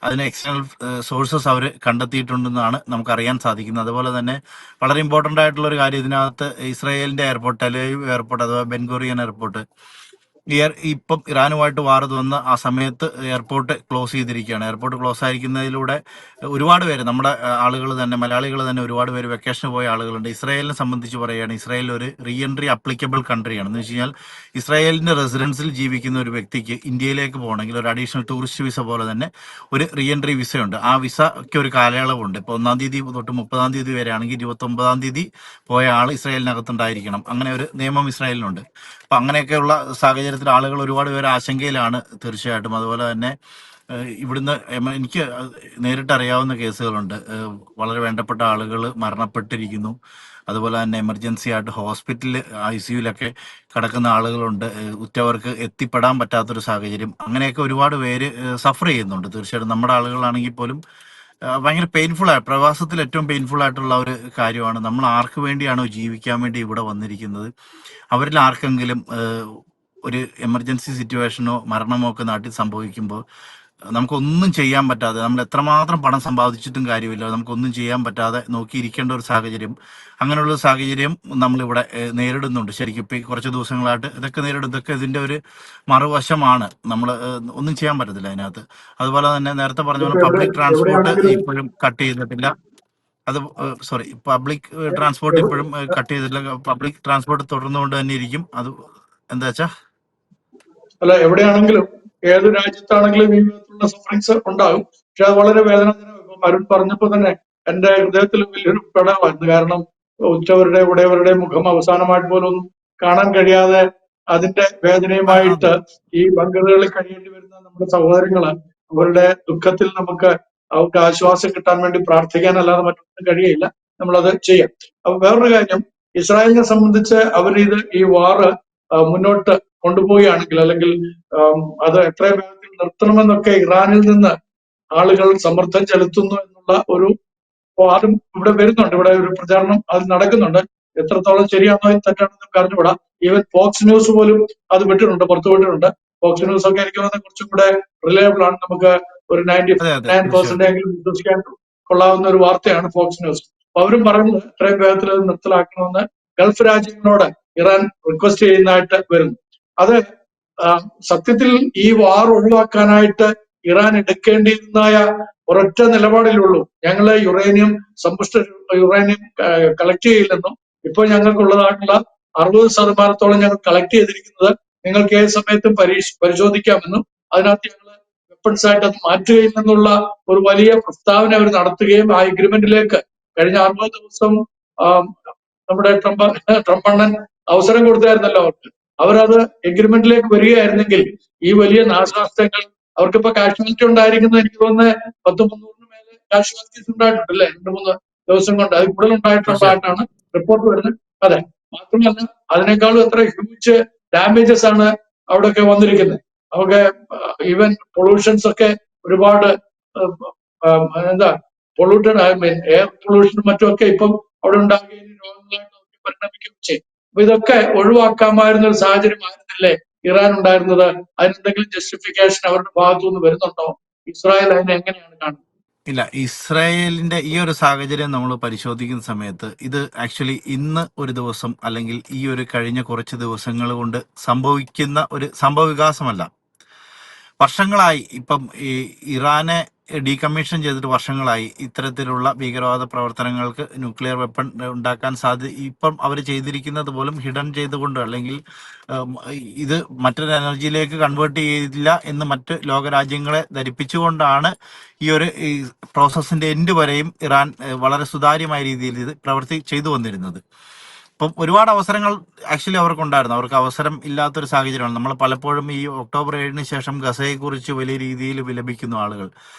അതിന് എക്സ്റ്റേണൽ സോഴ്സസ് അവർ കണ്ടെത്തിയിട്ടുണ്ടെന്നാണ് നമുക്കറിയാൻ സാധിക്കുന്നത്. അതുപോലെ തന്നെ വളരെ ഇമ്പോർട്ടൻ്റ് ആയിട്ടുള്ള ഒരു കാര്യം ഇതിനകത്ത് ഇസ്രായേലിന്റെ എയർപോർട്ട്, ടെലവീവ് എയർപോർട്ട് അഥവാ ബെൻഗൂറിയൻ എയർപോർട്ട്, ഇപ്പം ഇറാനുമായിട്ട് വാർ വന്ന ആ സമയത്ത് എയർപോർട്ട് ക്ലോസ് ചെയ്തിരിക്കുകയാണ്. എയർപോർട്ട് ക്ലോസ് ആയിരിക്കുന്നതിലൂടെ ഒരുപാട് പേര്, നമ്മുടെ ആളുകൾ തന്നെ, മലയാളികൾ തന്നെ ഒരുപാട് പേര് വെക്കേഷന് പോയ ആളുകളുണ്ട്. ഇസ്രായേലിനെ സംബന്ധിച്ച് പറയുകയാണ്, ഇസ്രായേൽ ഒരു റീ എൻട്രി അപ്ലിക്കബിൾ കൺട്രിയാണ്. എന്ന് വെച്ച് കഴിഞ്ഞാൽ ഇസ്രായേലിന്റെ റെസിഡൻസിൽ ജീവിക്കുന്ന ഒരു വ്യക്തിക്ക് ഇന്ത്യയിലേക്ക് പോകണമെങ്കിൽ ഒരു അഡീഷണൽ ടൂറിസ്റ്റ് വിസ പോലെ തന്നെ ഒരു റീ എൻട്രി വിസയുണ്ട്. ആ വിസയ്ക്ക് ഒരു കാലയളവുണ്ട്. ഇപ്പോൾ 1-ാം തീയതി തൊട്ട് 30-ാം തീയതി വരെ ആണെങ്കിൽ 29-ാം തീയതി പോയ ആൾ ഇസ്രായേലിനകത്തുണ്ടായിരിക്കണം. അങ്ങനെ ഒരു നിയമം ഇസ്രായേലിനുണ്ട്. അപ്പൊ അങ്ങനെയൊക്കെയുള്ള സാഹചര്യത്തിൽ ആളുകൾ ഒരുപാട് പേര് ആശങ്കയിലാണ് തീർച്ചയായിട്ടും. അതുപോലെ തന്നെ ഇവിടുന്ന് എനിക്ക് നേരിട്ട് അറിയാവുന്ന കേസുകളുണ്ട്. വളരെ വേണ്ടപ്പെട്ട ആളുകൾ മരണപ്പെട്ടിരിക്കുന്നു. അതുപോലെ തന്നെ എമർജൻസി ആയിട്ട് ഹോസ്പിറ്റലിൽ ICUലൊക്കെ കിടക്കുന്ന ആളുകളുണ്ട്. ഉറ്റവർക്ക് എത്തിപ്പെടാൻ പറ്റാത്തൊരു സാഹചര്യം. അങ്ങനെയൊക്കെ ഒരുപാട് പേര് സഫർ ചെയ്യുന്നുണ്ട്. തീർച്ചയായിട്ടും നമ്മുടെ ആളുകളാണെങ്കിൽ പോലും ഭയങ്കര പ്രവാസത്തിൽ ഏറ്റവും പെയിൻഫുൾ ആയിട്ടുള്ള ഒരു കാര്യമാണ്. നമ്മൾ ആർക്ക് വേണ്ടിയാണോ ജീവിക്കാൻ വേണ്ടി ഇവിടെ വന്നിരിക്കുന്നത്, അവരിൽ ആർക്കെങ്കിലും ഒരു എമർജൻസി സിറ്റുവേഷനോ മരണമോ ഒക്കെ നാട്ടിൽ സംഭവിക്കുമ്പോൾ നമുക്കൊന്നും ചെയ്യാൻ പറ്റാതെ, നമ്മൾ എത്രമാത്രം പണം സമ്പാദിച്ചിട്ടും കാര്യമില്ല, നമുക്കൊന്നും ചെയ്യാൻ പറ്റാതെ നോക്കിയിരിക്കേണ്ട ഒരു സാഹചര്യം, അങ്ങനെയുള്ള സാഹചര്യം നമ്മളിവിടെ നേരിടുന്നുണ്ട്. ശരിക്കും ഇപ്പം കുറച്ച് ദിവസങ്ങളായിട്ട് ഇതൊക്കെ ഇതിന്റെ ഒരു മറുവശമാണ്. നമ്മൾ ഒന്നും ചെയ്യാൻ പറ്റത്തില്ല അതിനകത്ത്. അതുപോലെ തന്നെ നേരത്തെ പറഞ്ഞ പോലെ പബ്ലിക് ട്രാൻസ്പോർട്ട് ഇപ്പോഴും കട്ട് ചെയ്തിട്ടില്ല. അത് പബ്ലിക് ട്രാൻസ്പോർട്ട് ഇപ്പോഴും കട്ട് ചെയ്തിട്ടില്ല. പബ്ലിക് ട്രാൻസ്പോർട്ട് തുടർന്നുകൊണ്ട് തന്നെ ഇരിക്കും. അത് എന്താ വെച്ചാ, അല്ല, എവിടെയാണെങ്കിലും ഏത് രാജ്യത്താണെങ്കിലും ഈ വിധത്തിലുള്ള സഫറിങ്സ് ഉണ്ടാകും. പക്ഷെ അത് വളരെ വേദനാജനകം. ഇപ്പം അരുൺ പറഞ്ഞപ്പോൾ തന്നെ എന്റെ ഹൃദയത്തിൽ വലിയൊരു പെടമായിരുന്നു. കാരണം ഉച്ചവരുടെ ഉടയവരുടെ മുഖം അവസാനമായിട്ട് പോലും ഒന്നും കാണാൻ കഴിയാതെ അതിന്റെ വേദനയുമായിട്ട് ഈ ബങ്കറുകളിൽ കഴിയേണ്ടി വരുന്ന നമ്മുടെ സഹോദരങ്ങള്, അവരുടെ ദുഃഖത്തിൽ അവർക്ക് ആശ്വാസം കിട്ടാൻ വേണ്ടി പ്രാർത്ഥിക്കാനല്ലാതെ മറ്റൊന്നും കഴിയില്ല. നമ്മളത് ചെയ്യാം. അപ്പൊ വേറൊരു കാര്യം, ഇസ്രായേലിനെ സംബന്ധിച്ച് ഈ വാറ് മുന്നോട്ട് കൊണ്ടുപോവുകയാണെങ്കിൽ, അല്ലെങ്കിൽ അത് എത്രയും വേഗത്തിൽ നിർത്തണമെന്നൊക്കെ ഇറാനിൽ നിന്ന് ആളുകൾ സമ്മർദ്ദം ചെലുത്തുന്നു എന്നുള്ള ഒരു വാദം ഇവിടെ വരുന്നുണ്ട്. ഇവിടെ ഒരു പ്രചാരണം അത് നടക്കുന്നുണ്ട്. എത്രത്തോളം ശരിയാണോ തെറ്റാണോ നമുക്ക് അറിഞ്ഞുകൂടാ. ഈവൻ ഫോക്സ് ന്യൂസ് പോലും അത് വിട്ടിട്ടുണ്ട്, പുറത്തു വിട്ടിട്ടുണ്ട്. ഫോക്സ് ന്യൂസ് ഒക്കെ എനിക്ക് തോന്നുന്നത് കുറച്ചും കൂടെ റിലയബിൾ ആണ്, നമുക്ക് ഒരു അതെ അതെ 99% തീർച്ചയായിട്ടും. എങ്കിലും വിശ്വസിക്കാൻ കൊള്ളാവുന്ന ഒരു വാർത്തയാണ് ഫോക്സ് ന്യൂസ്. അപ്പൊ അവരും പറയുന്നത് എത്രയും വേഗത്തിൽ അത് നിർത്തലാക്കണമെന്ന് ഗൾഫ് രാജ്യങ്ങളോട് ഇറാൻ റിക്വസ്റ്റ് ചെയ്യുന്നതായിട്ട് വരുന്നു. അത് സത്യത്തിൽ ഈ വാർ ഒഴിവാക്കാനായിട്ട് ഇറാൻ എടുക്കേണ്ടിയിരുന്നായ ഒരൊറ്റ നിലപാടിലുള്ളൂ. ഞങ്ങള് സമ്പുഷ്ട യുറേനിയം കളക്ട് ചെയ്യില്ലെന്നും ഇപ്പോൾ ഞങ്ങൾക്കുള്ളതായിട്ടുള്ള 60% ഞങ്ങൾ കളക്ട് ചെയ്തിരിക്കുന്നത് നിങ്ങൾക്ക് ഏത് സമയത്തും പരിശോധിക്കാമെന്നും അതിനകത്ത് ഞങ്ങൾ വെപ്പൺസ് ആയിട്ട് അത് മാറ്റുകയില്ലെന്നുള്ള ഒരു വലിയ പ്രസ്താവന അവർ നടത്തുകയും ആ എഗ്രിമെന്റിലേക്ക് കഴിഞ്ഞ 60 ദിവസം നമ്മുടെ ട്രംപ് അണ്ണൻ അവസരം കൊടുത്തായിരുന്നല്ലോ അവർക്ക്. അവരത് എഗ്രിമെന്റിലേക്ക് വരികയായിരുന്നെങ്കിൽ ഈ വലിയ നാശനഷ്ടങ്ങൾ അവർക്കിപ്പോ കാഷ്വാലിറ്റി ഉണ്ടായിരിക്കുന്നത് എനിക്ക് തോന്നുന്നത് 100-300 മേലെ കാഷ്വാലിറ്റീസ് ഉണ്ടായിട്ടുണ്ടല്ലേ 2-3 ദിവസം കൊണ്ട്, അത് കൂടുതൽ തീർച്ചയായിട്ടും. ഉണ്ടായിട്ടുള്ളതായിട്ടാണ് റിപ്പോർട്ട് വരുന്നത്. അതെ, മാത്രമല്ല അതിനേക്കാളും എത്ര ഹ്യൂജ് ഡാമേജസ് ആണ് അവിടെയൊക്കെ വന്നിരിക്കുന്നത്. നമുക്ക് ഈവൻ പൊള്യൂഷൻസ് ഒക്കെ ഒരുപാട് എന്താ പൊള്യൂട്ടഡ് എയർ പൊള്യൂഷനും മറ്റുമൊക്കെ ഇപ്പം അവിടെ ഉണ്ടാകുകയും രോഗങ്ങളായിട്ട് പരിണമിക്കുകയും ചെയ്യും. അപ്പൊ ഇതൊക്കെ ഒഴിവാക്കാമായിരുന്ന ഒരു സാഹചര്യം ആയിരുന്നില്ലേ ഇറാൻ ഉണ്ടായിരുന്നത്? അതിനെന്തെങ്കിലും ജസ്റ്റിഫിക്കേഷൻ അവരുടെ ഭാഗത്തു നിന്ന് വരുന്നുണ്ടോ? ഇസ്രായേൽ അതിനെ എങ്ങനെയാണ് കാണുന്നത്? ഇല്ല, ഇസ്രായേലിന്റെ ഈ ഒരു സാഹചര്യം നമ്മൾ പരിശോധിക്കുന്ന സമയത്ത് ഇത് ആക്ച്വലി ഇന്ന് ഒരു ദിവസം അല്ലെങ്കിൽ ഈ ഒരു കഴിഞ്ഞ കുറച്ച് ദിവസങ്ങൾ കൊണ്ട് സംഭവിക്കുന്ന ഒരു സംഭവ വികാസമല്ല. വർഷങ്ങളായി ഇപ്പം ഈ ഇറാനെ ഡീകമ്മീഷൻ ചെയ്തിട്ട് വർഷങ്ങളായി ഇത്തരത്തിലുള്ള ഭീകരവാദ പ്രവർത്തനങ്ങൾക്ക് ന്യൂക്ലിയർ വെപ്പൺ ഉണ്ടാക്കാൻ ഇപ്പം അവർ ചെയ്തിരിക്കുന്നത് പോലും ഹിഡൻ ചെയ്തുകൊണ്ട്, അല്ലെങ്കിൽ ഇത് മറ്റൊരു എനർജിയിലേക്ക് കൺവേർട്ട് ചെയ്തില്ല എന്ന് മറ്റ് ലോകരാജ്യങ്ങളെ ധരിപ്പിച്ചുകൊണ്ടാണ് ഈ പ്രോസസ്സിന്റെ എൻഡ് വരെയും ഇറാൻ വളരെ സുതാര്യമായ രീതിയിൽ ഇത് ചെയ്തു വന്നിരുന്നത്. ഇപ്പം ഒരുപാട് അവസരങ്ങൾ ആക്ച്വലി അവർക്കുണ്ടായിരുന്നു. അവർക്ക് അവസരം ഇല്ലാത്തൊരു സാഹചര്യമാണ്. നമ്മൾ പലപ്പോഴും ഈ ഒക്ടോബർ 7-ന് ശേഷം ഗസയെക്കുറിച്ച് വലിയ രീതിയിൽ വിലപിക്കുന്ന ആളുകൾ,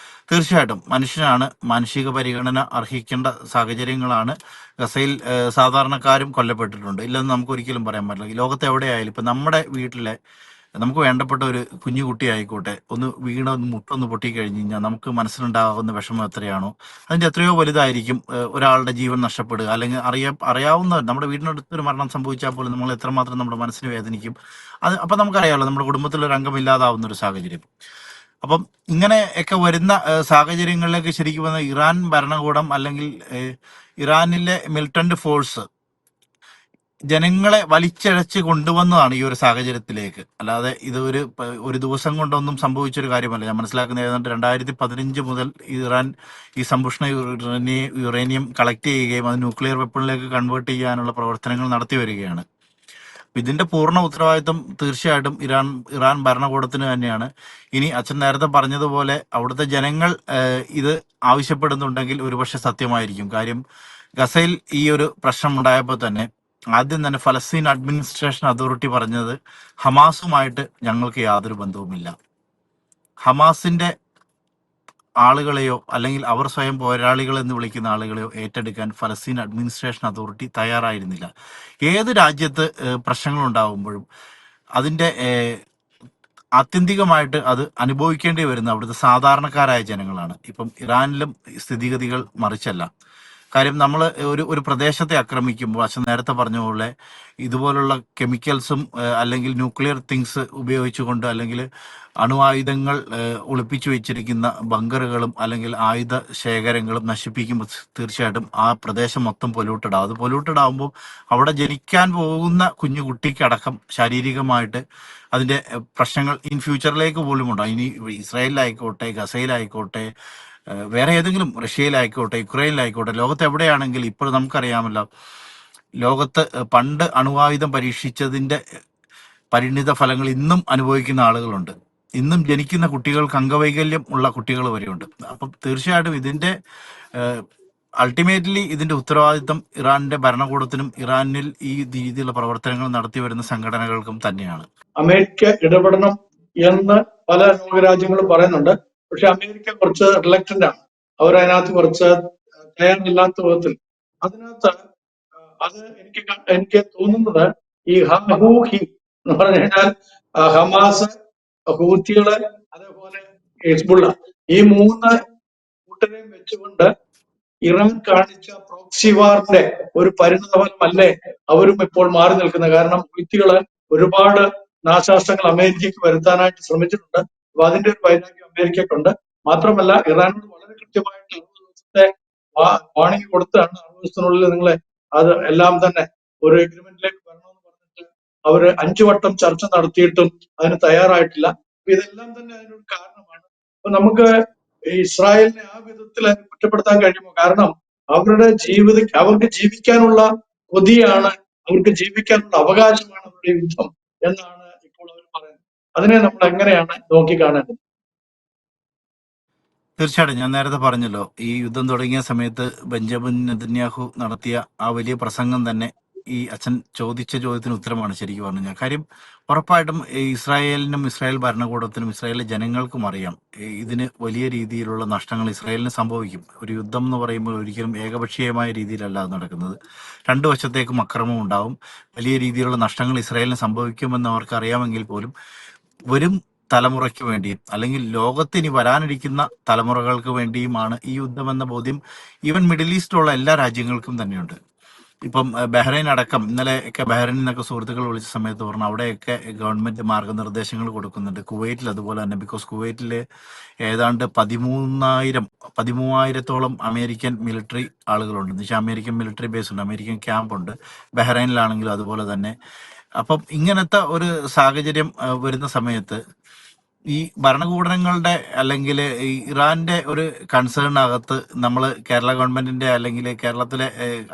തീർച്ചയായിട്ടും മനുഷ്യനാണ്, മാനുഷിക പരിഗണന അർഹിക്കേണ്ട സാഹചര്യങ്ങളാണ്. ഗസയിൽ സാധാരണക്കാരും കൊല്ലപ്പെട്ടിട്ടുണ്ട്, ഇല്ലെന്ന് നമുക്ക് ഒരിക്കലും പറയാൻ പറ്റില്ല. ലോകത്ത് എവിടെയായാലും ഇപ്പം നമ്മുടെ വീട്ടിലെ നമുക്ക് വേണ്ടപ്പെട്ട ഒരു കുഞ്ഞു കുട്ടി ആയിക്കോട്ടെ, ഒന്ന് വീണൊന്ന് മുട്ടൊന്ന് പൊട്ടിക്കഴിഞ്ഞ് കഴിഞ്ഞാൽ നമുക്ക് മനസ്സിലുണ്ടാകുന്ന വിഷമം എത്രയാണോ അതിന്റെ എത്രയോ വലുതായിരിക്കും ഒരാളുടെ ജീവൻ നഷ്ടപ്പെടുക. അല്ലെങ്കിൽ അറിയാവുന്ന നമ്മുടെ വീടിനടുത്തൊരു മരണം സംഭവിച്ചാൽ പോലും നമ്മൾ എത്രമാത്രം നമ്മുടെ മനസ്സിന് വേദനിക്കും. അപ്പം നമുക്കറിയാമല്ലോ നമ്മുടെ കുടുംബത്തിലൊരു അംഗം ഇല്ലാതാവുന്ന ഒരു സാഹചര്യം. അപ്പം ഇങ്ങനെ ഒക്കെ വരുന്ന സാഹചര്യങ്ങളിലേക്ക് ശരിക്കും വന്ന ഇറാൻ ഭരണകൂടം അല്ലെങ്കിൽ ഇറാനിലെ മിലിറ്റന്റ് ഫോഴ്സ് ജനങ്ങളെ വലിച്ചിഴച്ച് കൊണ്ടുവന്നതാണ് ഈ ഒരു സാഹചര്യത്തിലേക്ക്. അല്ലാതെ ഇത് ഒരു ദിവസം കൊണ്ടൊന്നും സംഭവിച്ചൊരു കാര്യമല്ല. ഞാൻ മനസ്സിലാക്കുന്ന ഏതാണ്ട് 2015 മുതൽ ഇറാൻ ഈ സമ്പുഷ്ട യുറേനിയം കളക്ട് ചെയ്യുകയും അത് ന്യൂക്ലിയർ വെപ്പണിലേക്ക് കൺവേർട്ട് ചെയ്യാനുള്ള പ്രവർത്തനങ്ങൾ നടത്തി വരികയാണ്. ഇതിന്റെ പൂർണ്ണ ഉത്തരവാദിത്വം തീർച്ചയായിട്ടും ഇറാൻ ഭരണകൂടത്തിന് തന്നെയാണ്. ഇനി അച്ഛൻ നേരത്തെ പറഞ്ഞതുപോലെ അവിടുത്തെ ജനങ്ങൾ ഇത് ആവശ്യപ്പെടുന്നുണ്ടെങ്കിൽ ഒരുപക്ഷെ സത്യമായിരിക്കും. കാര്യം ഗസയിൽ ഈ ഒരു പ്രശ്നം ഉണ്ടായപ്പോൾ തന്നെ ആദ്യം തന്നെ ഫലസ്തീൻ അഡ്മിനിസ്ട്രേഷൻ അതോറിറ്റി പറഞ്ഞത് ഹമാസുമായിട്ട് ഞങ്ങൾക്ക് യാതൊരു ബന്ധവുമില്ല. ഹമാസിന്റെ ആളുകളെയോ അല്ലെങ്കിൽ അവർ സ്വയം പോരാളികൾ എന്ന് വിളിക്കുന്ന ആളുകളെയോ ഏറ്റെടുക്കാൻ ഫലസ്തീൻ അഡ്മിനിസ്ട്രേഷൻ അതോറിറ്റി തയ്യാറായിരുന്നില്ല. ഏത് രാജ്യത്ത് പ്രശ്നങ്ങൾ ഉണ്ടാകുമ്പോഴും അതിന്റെ ആത്യന്തികമായിട്ട് അത് അനുഭവിക്കേണ്ടി വരുന്ന അവിടുത്തെ സാധാരണക്കാരായ ജനങ്ങളാണ്. ഇപ്പം ഇറാനിലും സ്ഥിതിഗതികൾ മറിച്ചല്ല. കാര്യം നമ്മൾ ഒരു പ്രദേശത്തെ ആക്രമിക്കുമ്പോൾ അച്ഛൻ നേരത്തെ പറഞ്ഞ പോലെ ഇതുപോലുള്ള കെമിക്കൽസും അല്ലെങ്കിൽ ന്യൂക്ലിയർ തിങ്സ് ഉപയോഗിച്ചുകൊണ്ട് അല്ലെങ്കിൽ അണുആയുധങ്ങൾ ഒളിപ്പിച്ചു വെച്ചിരിക്കുന്ന ബങ്കറുകളും അല്ലെങ്കിൽ ആയുധ ശേഖരങ്ങളും നശിപ്പിക്കുമ്പോൾ തീർച്ചയായിട്ടും ആ പ്രദേശം മൊത്തം പൊല്യൂട്ടഡ് ആവും. അത് പൊല്യൂട്ടഡ് ആകുമ്പോൾ അവിടെ ജനിക്കാൻ പോകുന്ന കുഞ്ഞു കുട്ടിക്കടക്കം ശാരീരികമായിട്ട് അതിന്റെ പ്രശ്നങ്ങൾ ഇൻ ഫ്യൂച്ചറിലേക്ക് പോലും ഉണ്ടാകും. ഇനി ഇസ്രായേലിലായിക്കോട്ടെ, ഗസയിലായിക്കോട്ടെ, വേറെ ഏതെങ്കിലും റഷ്യയിലായിക്കോട്ടെ, യുക്രൈനിലായിക്കോട്ടെ, ലോകത്ത് എവിടെയാണെങ്കിലും ഇപ്പോൾ നമുക്കറിയാമല്ലോ, ലോകത്ത് പണ്ട് അണുവായുധം പരീക്ഷിച്ചതിന്റെ പരിണിത ഫലങ്ങൾ ഇന്നും അനുഭവിക്കുന്ന ആളുകളുണ്ട്. ഇന്നും ജനിക്കുന്ന കുട്ടികൾക്ക് അംഗവൈകല്യം ഉള്ള കുട്ടികൾ വരെയുണ്ട്. അപ്പം തീർച്ചയായിട്ടും ഇതിന്റെ അൾട്ടിമേറ്റ്ലി ഇതിന്റെ ഉത്തരവാദിത്വം ഇറാനിന്റെ ഭരണകൂടത്തിനും ഇറാനിൽ ഈ രീതിയിലുള്ള പ്രവർത്തനങ്ങൾ നടത്തി വരുന്ന സംഘടനകൾക്കും തന്നെയാണ്. അമേരിക്ക ഇടപെടണം എന്ന് പല ലോകരാജ്യങ്ങളും പറയുന്നുണ്ട്. പക്ഷെ അമേരിക്ക കുറച്ച് റിലക്റ്റന്റ് ആണ്. അവരതിനകത്ത് കുറച്ച് തയ്യാറില്ലാത്ത വിധത്തിൽ അതിനകത്ത് അത് എനിക്ക് തോന്നുന്നത് ഈ ഹി എന്ന് പറഞ്ഞു കഴിഞ്ഞാൽ ഹമാസ്, ഹൂത്തികള്, അതേപോലെ ഹിസ്ബുള്ള, ഈ 3 കൂട്ടരെയും വെച്ചുകൊണ്ട് ഇറാൻ കാണിച്ച പ്രോക്സി വാറിന്റെ ഒരു പരിണതഫലമല്ലേ അവരും ഇപ്പോൾ മാറി നിൽക്കുന്നത്. കാരണം ഹൂത്തികള് ഒരുപാട് നാശനഷ്ടങ്ങൾ അമേരിക്കയ്ക്ക് വരുത്താനായിട്ട് ശ്രമിച്ചിട്ടുണ്ട്. അപ്പൊ അതിന്റെ ഒരു വൈരാഗ്യം അമേരിക്കയ്ക്കുണ്ട്. മാത്രമല്ല ഇറാനോട് വളരെ കൃത്യമായിട്ട് 60 ദിവസത്തെ വാണിംഗ് കൊടുത്താണ്. 60 ദിവസത്തിനുള്ളിൽ നിങ്ങളെ അത് എല്ലാം തന്നെ ഒരു എഗ്രിമെന്റിലേക്ക് വരണമെന്ന് പറഞ്ഞിട്ട് അവര് 5 വട്ടം ചർച്ച നടത്തിയിട്ടും അതിന് തയ്യാറായിട്ടില്ല. അപ്പൊ ഇതെല്ലാം തന്നെ അതിനൊരു കാരണമാണ്. അപ്പൊ നമുക്ക് ഇസ്രായേലിനെ ആ വിധത്തിൽ കുറ്റപ്പെടുത്താൻ കഴിയുമോ? കാരണം അവർക്ക് ജീവിക്കാനുള്ള കൊതിയാണ്, അവർക്ക് ജീവിക്കാനുള്ള അവകാശമാണ് അവരുടെ യുദ്ധം എന്നാണ് ഇപ്പോൾ അവർ പറയുന്നത്. അതിനെ നമ്മൾ എങ്ങനെയാണ് നോക്കിക്കാണേണ്ടത്? തീർച്ചയായിട്ടും ഞാൻ നേരത്തെ പറഞ്ഞല്ലോ, ഈ യുദ്ധം തുടങ്ങിയ സമയത്ത് ബെഞ്ചമിൻ നെതന്യാഹു നടത്തിയ ആ വലിയ പ്രസംഗം തന്നെ ഈ അച്ഛൻ ചോദിച്ച ചോദ്യത്തിന് ഉത്തരമാണ് ശരിക്കും പറഞ്ഞു കഴിഞ്ഞാൽ. കാര്യം ഉറപ്പായിട്ടും ഈ ഇസ്രായേലിനും ഇസ്രായേൽ ഭരണകൂടത്തിനും ഇസ്രായേലിലെ ജനങ്ങൾക്കും അറിയാം ഇതിന് വലിയ രീതിയിലുള്ള നഷ്ടങ്ങൾ ഇസ്രായേലിന് സംഭവിക്കും. ഒരു യുദ്ധം എന്ന് പറയുമ്പോൾ ഒരിക്കലും ഏകപക്ഷീയമായ രീതിയിലല്ല അത് നടക്കുന്നത്. രണ്ടു വശത്തേക്കും അക്രമം ഉണ്ടാവും, വലിയ രീതിയിലുള്ള നഷ്ടങ്ങൾ ഇസ്രായേലിന് സംഭവിക്കുമെന്ന് അവർക്ക് അറിയാമെങ്കിൽ പോലും വരും തലമുറയ്ക്ക് വേണ്ടിയും അല്ലെങ്കിൽ ലോകത്തിന് വരാനിരിക്കുന്ന തലമുറകൾക്ക് വേണ്ടിയുമാണ് ഈ യുദ്ധം എന്ന ബോധ്യം ഈവൻ മിഡിൽ ഈസ്റ്റിലുള്ള എല്ലാ രാജ്യങ്ങൾക്കും തന്നെയുണ്ട്. ഇപ്പം ബഹ്റൈൻ അടക്കം ഇന്നലെയൊക്കെ ബഹ്റൈനിൽ നിന്നൊക്കെ സുഹൃത്തുക്കൾ വിളിച്ച സമയത്ത് പറഞ്ഞു അവിടെയൊക്കെ ഗവൺമെന്റ് മാർഗനിർദ്ദേശങ്ങൾ കൊടുക്കുന്നുണ്ട്. കുവൈറ്റിൽ അതുപോലെ തന്നെ, ബിക്കോസ് കുവൈറ്റിൽ ഏതാണ്ട് 13,000-13,000-ഓളം അമേരിക്കൻ മിലിറ്ററി ആളുകളുണ്ട്. എന്ന് വെച്ചാൽ അമേരിക്കൻ മിലിറ്ററി ബേസ് ഉണ്ട്, അമേരിക്കൻ ക്യാമ്പ് ഉണ്ട്. ബഹ്റൈനിലാണെങ്കിലും അതുപോലെ തന്നെ. അപ്പം ഇങ്ങനത്തെ ഒരു സാഹചര്യം വരുന്ന സമയത്ത് ഈ ഭരണകൂടങ്ങളുടെ അല്ലെങ്കിൽ ഈ ഇറാന്റെ ഒരു കൺസേണിനകത്ത് നമ്മൾ കേരള ഗവൺമെന്റിന്റെ അല്ലെങ്കിൽ കേരളത്തിലെ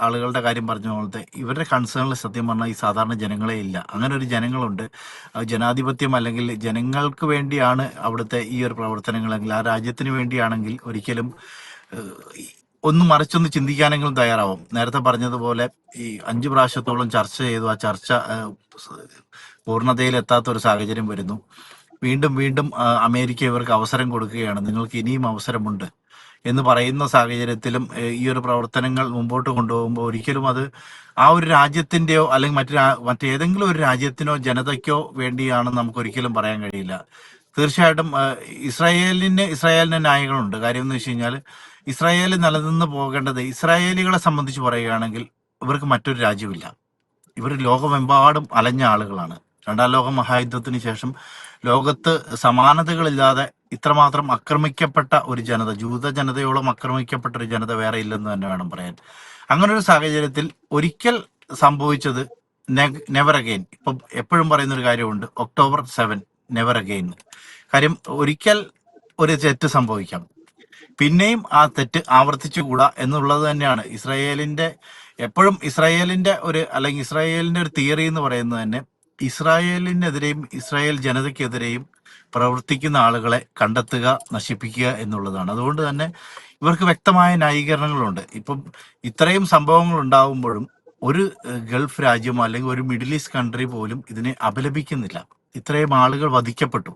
ആളുകളുടെ കാര്യം പറഞ്ഞ പോലത്തെ ഇവരുടെ കൺസേണിൽ സത്യം പറഞ്ഞാൽ ഈ സാധാരണ ജനങ്ങളെ ഇല്ല. അങ്ങനെ ഒരു ജനങ്ങളുണ്ട്. ജനാധിപത്യം അല്ലെങ്കിൽ ജനങ്ങൾക്ക് വേണ്ടിയാണ് അവിടുത്തെ ഈ ഒരു പ്രവർത്തനങ്ങൾ, അല്ലെങ്കിൽ ആ രാജ്യത്തിന് വേണ്ടിയാണെങ്കിൽ ഒരിക്കലും ഒന്ന് മറിച്ചൊന്ന് ചിന്തിക്കാനെങ്കിലും തയ്യാറാവും. നേരത്തെ പറഞ്ഞതുപോലെ ഈ 5 പ്രാവശ്യത്തോളം ചർച്ച ചെയ്തു, ആ ചർച്ച പൂർണ്ണതയിലെത്താത്ത ഒരു സാഹചര്യം വരുന്നു. വീണ്ടും വീണ്ടും അമേരിക്ക ഇവർക്ക് അവസരം കൊടുക്കുകയാണ്, നിങ്ങൾക്ക് ഇനിയും അവസരമുണ്ട് എന്ന് പറയുന്ന സാഹചര്യത്തിലും ഈ ഒരു പ്രവർത്തനങ്ങൾ മുമ്പോട്ട് കൊണ്ടുപോകുമ്പോൾ ഒരിക്കലും അത് ആ ഒരു രാജ്യത്തിന്റെയോ അല്ലെങ്കിൽ മറ്റേതെങ്കിലും ഒരു രാജ്യത്തിനോ ജനതയ്ക്കോ വേണ്ടിയാണെന്ന് നമുക്ക് ഒരിക്കലും പറയാൻ കഴിയില്ല. തീർച്ചയായിട്ടും ഇസ്രായേലിന് ന്യായങ്ങളുണ്ട്. കാര്യം എന്ന് വെച്ച് കഴിഞ്ഞാൽ ഇസ്രായേൽ നിലനിന്ന് പോകേണ്ടത്, ഇസ്രായേലികളെ സംബന്ധിച്ച് പറയുകയാണെങ്കിൽ ഇവർക്ക് മറ്റൊരു രാജ്യമില്ല. ഇവർ ലോകമെമ്പാടും അലഞ്ഞ ആളുകളാണ്. രണ്ടാം ലോക മഹായുദ്ധത്തിന് ശേഷം ലോകത്ത് സമാനതകളില്ലാതെ ഇത്രമാത്രം ആക്രമിക്കപ്പെട്ട ഒരു ജനത, ജൂത ജനതയോളം ആക്രമിക്കപ്പെട്ട ഒരു ജനത വേറെ ഇല്ലെന്ന് തന്നെ വേണം പറയാൻ. അങ്ങനെ ഒരു സാഹചര്യത്തിൽ ഒരിക്കൽ സംഭവിച്ചത് നെവർ അഗെയിൻ. ഇപ്പം എപ്പോഴും പറയുന്ന ഒരു കാര്യമുണ്ട്, October 7 നെവർ അഗെയിൻ. കാര്യം ഒരിക്കൽ ഒരു തെറ്റ് സംഭവിക്കാം, പിന്നെയും ആ തെറ്റ് ആവർത്തിച്ചുകൂടാ എന്നുള്ളത് തന്നെയാണ് എപ്പോഴും ഇസ്രായേലിന്റെ ഒരു തിയറി എന്ന് പറയുന്നത് തന്നെ ഇസ്രായേലിനെതിരെയും ഇസ്രായേൽ ജനതയ്ക്കെതിരെയും പ്രവർത്തിക്കുന്ന ആളുകളെ കണ്ടെത്തുക, നശിപ്പിക്കുക എന്നുള്ളതാണ്. അതുകൊണ്ട് തന്നെ ഇവർക്ക് വ്യക്തമായ ന്യായീകരണങ്ങളുണ്ട്. ഇപ്പം ഇത്രയും സംഭവങ്ങൾ ഉണ്ടാവുമ്പോഴും ഒരു ഗൾഫ് രാജ്യമോ അല്ലെങ്കിൽ ഒരു മിഡിൽ ഈസ്റ്റ് കൺട്രി പോലും ഇതിനെ അപലപിക്കുന്നില്ല. ഇത്രയും ആളുകൾ വധിക്കപ്പെട്ടു.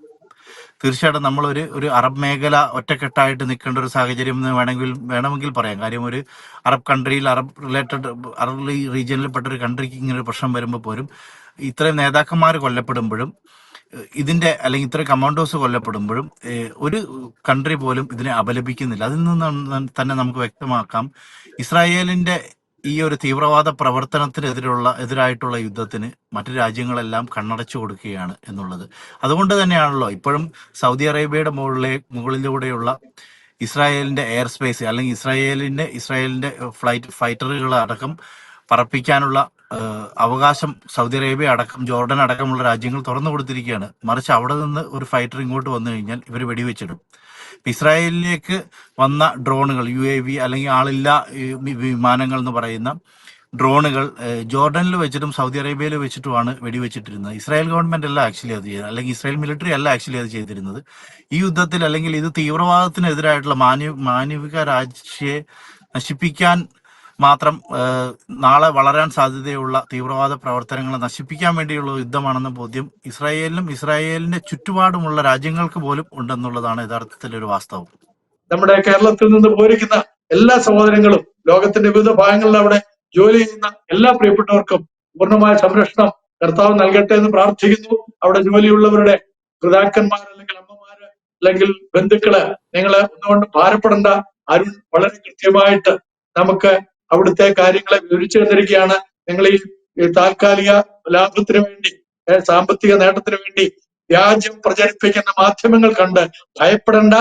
തീർച്ചയായിട്ടും നമ്മൾ ഒരു അറബ് മേഖല ഒറ്റക്കെട്ടായിട്ട് നിൽക്കേണ്ട ഒരു സാഹചര്യം എന്ന് വേണമെങ്കിൽ പറയാം. കാര്യം ഒരു അറബ് കൺട്രിയിൽ അറബ് റീജിയനിൽപ്പെട്ട ഒരു കൺട്രിക്ക് ഇങ്ങനെ ഒരു പ്രശ്നം വരുമ്പോൾ പോലും ഇത്രയും നേതാക്കന്മാർ കൊല്ലപ്പെടുമ്പോഴും അല്ലെങ്കിൽ ഇത്രയും കമാൻഡോസ് കൊല്ലപ്പെടുമ്പോഴും ഒരു കൺട്രി പോലും ഇതിനെ അപലപിക്കുന്നില്ല. അതിൽ നിന്ന് തന്നെ നമുക്ക് വ്യക്തമാക്കാം ഇസ്രായേലിന്റെ ഈ ഒരു തീവ്രവാദ എതിരായിട്ടുള്ള യുദ്ധത്തിന് മറ്റു രാജ്യങ്ങളെല്ലാം കണ്ണടച്ചു കൊടുക്കുകയാണ് എന്നുള്ളത്. അതുകൊണ്ട് തന്നെയാണല്ലോ ഇപ്പോഴും സൗദി അറേബ്യയുടെ മുകളിലൂടെയുള്ള ഇസ്രായേലിന്റെ എയർ സ്പേസ് അല്ലെങ്കിൽ ഇസ്രായേലിന്റെ ഫൈറ്ററുകൾ അടക്കം പറപ്പിക്കാനുള്ള അവകാശം സൗദി അറേബ്യ അടക്കം ജോർഡൻ അടക്കമുള്ള രാജ്യങ്ങൾ തുറന്നു കൊടുത്തിരിക്കുകയാണ്. മറിച്ച് അവിടെ നിന്ന് ഒരു ഫൈറ്റർ ഇങ്ങോട്ട് വന്നു കഴിഞ്ഞാൽ ഇവർ വെടിവെച്ചിടും. ഇസ്രായേലിലേക്ക് വന്ന ഡ്രോണുകൾ, UAV അല്ലെങ്കിൽ ആളില്ല വിമാനങ്ങൾ എന്ന് പറയുന്ന ഡ്രോണുകൾ ജോർഡനിൽ വെച്ചിട്ടും സൗദി അറേബ്യയിൽ വെച്ചിട്ടുമാണ് വെടിവെച്ചിട്ടിരുന്നത്. ഇസ്രായേൽ ഗവൺമെന്റ് അല്ല ആക്ച്വലി അത് ചെയ്തത്, അല്ലെങ്കിൽ ഇസ്രായേൽ മിലിറ്ററി അല്ല ആക്ച്വലി അത് ചെയ്തിരുന്നത്. ഈ യുദ്ധത്തിൽ അല്ലെങ്കിൽ ഇത് തീവ്രവാദത്തിനെതിരായിട്ടുള്ള മാനവിക രാജ്യയെ നശിപ്പിക്കാൻ മാത്രം നാളെ വളരാൻ സാധ്യതയുള്ള തീവ്രവാദ പ്രവർത്തനങ്ങളെ നശിപ്പിക്കാൻ വേണ്ടിയുള്ള യുദ്ധമാണെന്ന ബോധ്യം ഇസ്രായേലിനും ഇസ്രായേലിന്റെ ചുറ്റുപാടുമുള്ള രാജ്യങ്ങൾക്ക് പോലും ഉണ്ടെന്നുള്ളതാണ് യഥാർത്ഥത്തിൽ ഒരു വാസ്തവം. നമ്മുടെ കേരളത്തിൽ നിന്ന് പോയിരിക്കുന്ന എല്ലാ സഹോദരങ്ങളും, ലോകത്തിന്റെ വിവിധ ഭാഗങ്ങളിൽ അവിടെ ജോലി ചെയ്യുന്ന എല്ലാ പ്രിയപ്പെട്ടവർക്കും പൂർണ്ണമായ സംരക്ഷണം കർത്താവ് നൽകട്ടെ എന്ന് പ്രാർത്ഥിക്കുന്നു. അവിടെ ജോലിയുള്ളവരുടെ പിതാക്കന്മാർ അല്ലെങ്കിൽ അമ്മമാര് അല്ലെങ്കിൽ ബന്ധുക്കള്, നിങ്ങൾ ഒന്നുകൊണ്ട് ഭാരപ്പെടേണ്ട. അരുൺ വളരെ കൃത്യമായിട്ട് നമുക്ക് അവിടുത്തെ കാര്യങ്ങളെ വിവരിച്ചു തന്നിരിക്കുകയാണ്. നിങ്ങൾ ഈ താൽക്കാലിക ലാഭത്തിന് വേണ്ടി, സാമ്പത്തിക നേട്ടത്തിന് വേണ്ടി വ്യാജം പ്രചരിപ്പിക്കുന്ന മാധ്യമങ്ങൾ കണ്ട് ഭയപ്പെടേണ്ട.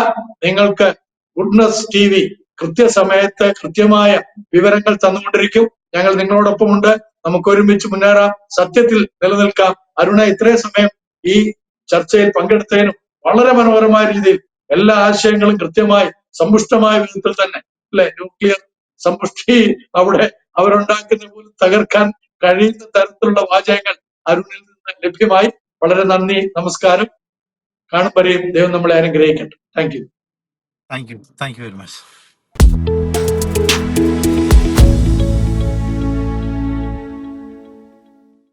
നിങ്ങൾക്ക് ഗുഡ്നസ് TV കൃത്യസമയത്ത് കൃത്യമായ വിവരങ്ങൾ തന്നുകൊണ്ടിരിക്കും. ഞങ്ങൾ നിങ്ങളോടൊപ്പമുണ്ട്. നമുക്ക് ഒരുമിച്ച് മുന്നേറാം, സത്യത്തിൽ നിലനിൽക്കാം. അരുണ ഇത്രയും സമയം ഈ ചർച്ചയിൽ പങ്കെടുത്തതിനും വളരെ മനോഹരമായ രീതിയിൽ എല്ലാ ആശയങ്ങളും കൃത്യമായി സമ്പുഷ്ടമായ വിധത്തിൽ തന്നെ, അല്ലെ, ന്യൂക്ലിയർ സമ്പുഷ്ടി അവിടെ അവരുണ്ടാക്കുന്ന പോലും തകർക്കാൻ കഴിയുന്ന തരത്തിലുള്ള വാചകങ്ങൾ അരുണിൽ നിന്ന് ലഭ്യമായി. വളരെ നന്ദി, നമസ്കാരം. കാണും വരെയും ദൈവം നമ്മളെ അനുഗ്രഹിക്കട്ടെ. Thank you. Thank you very much.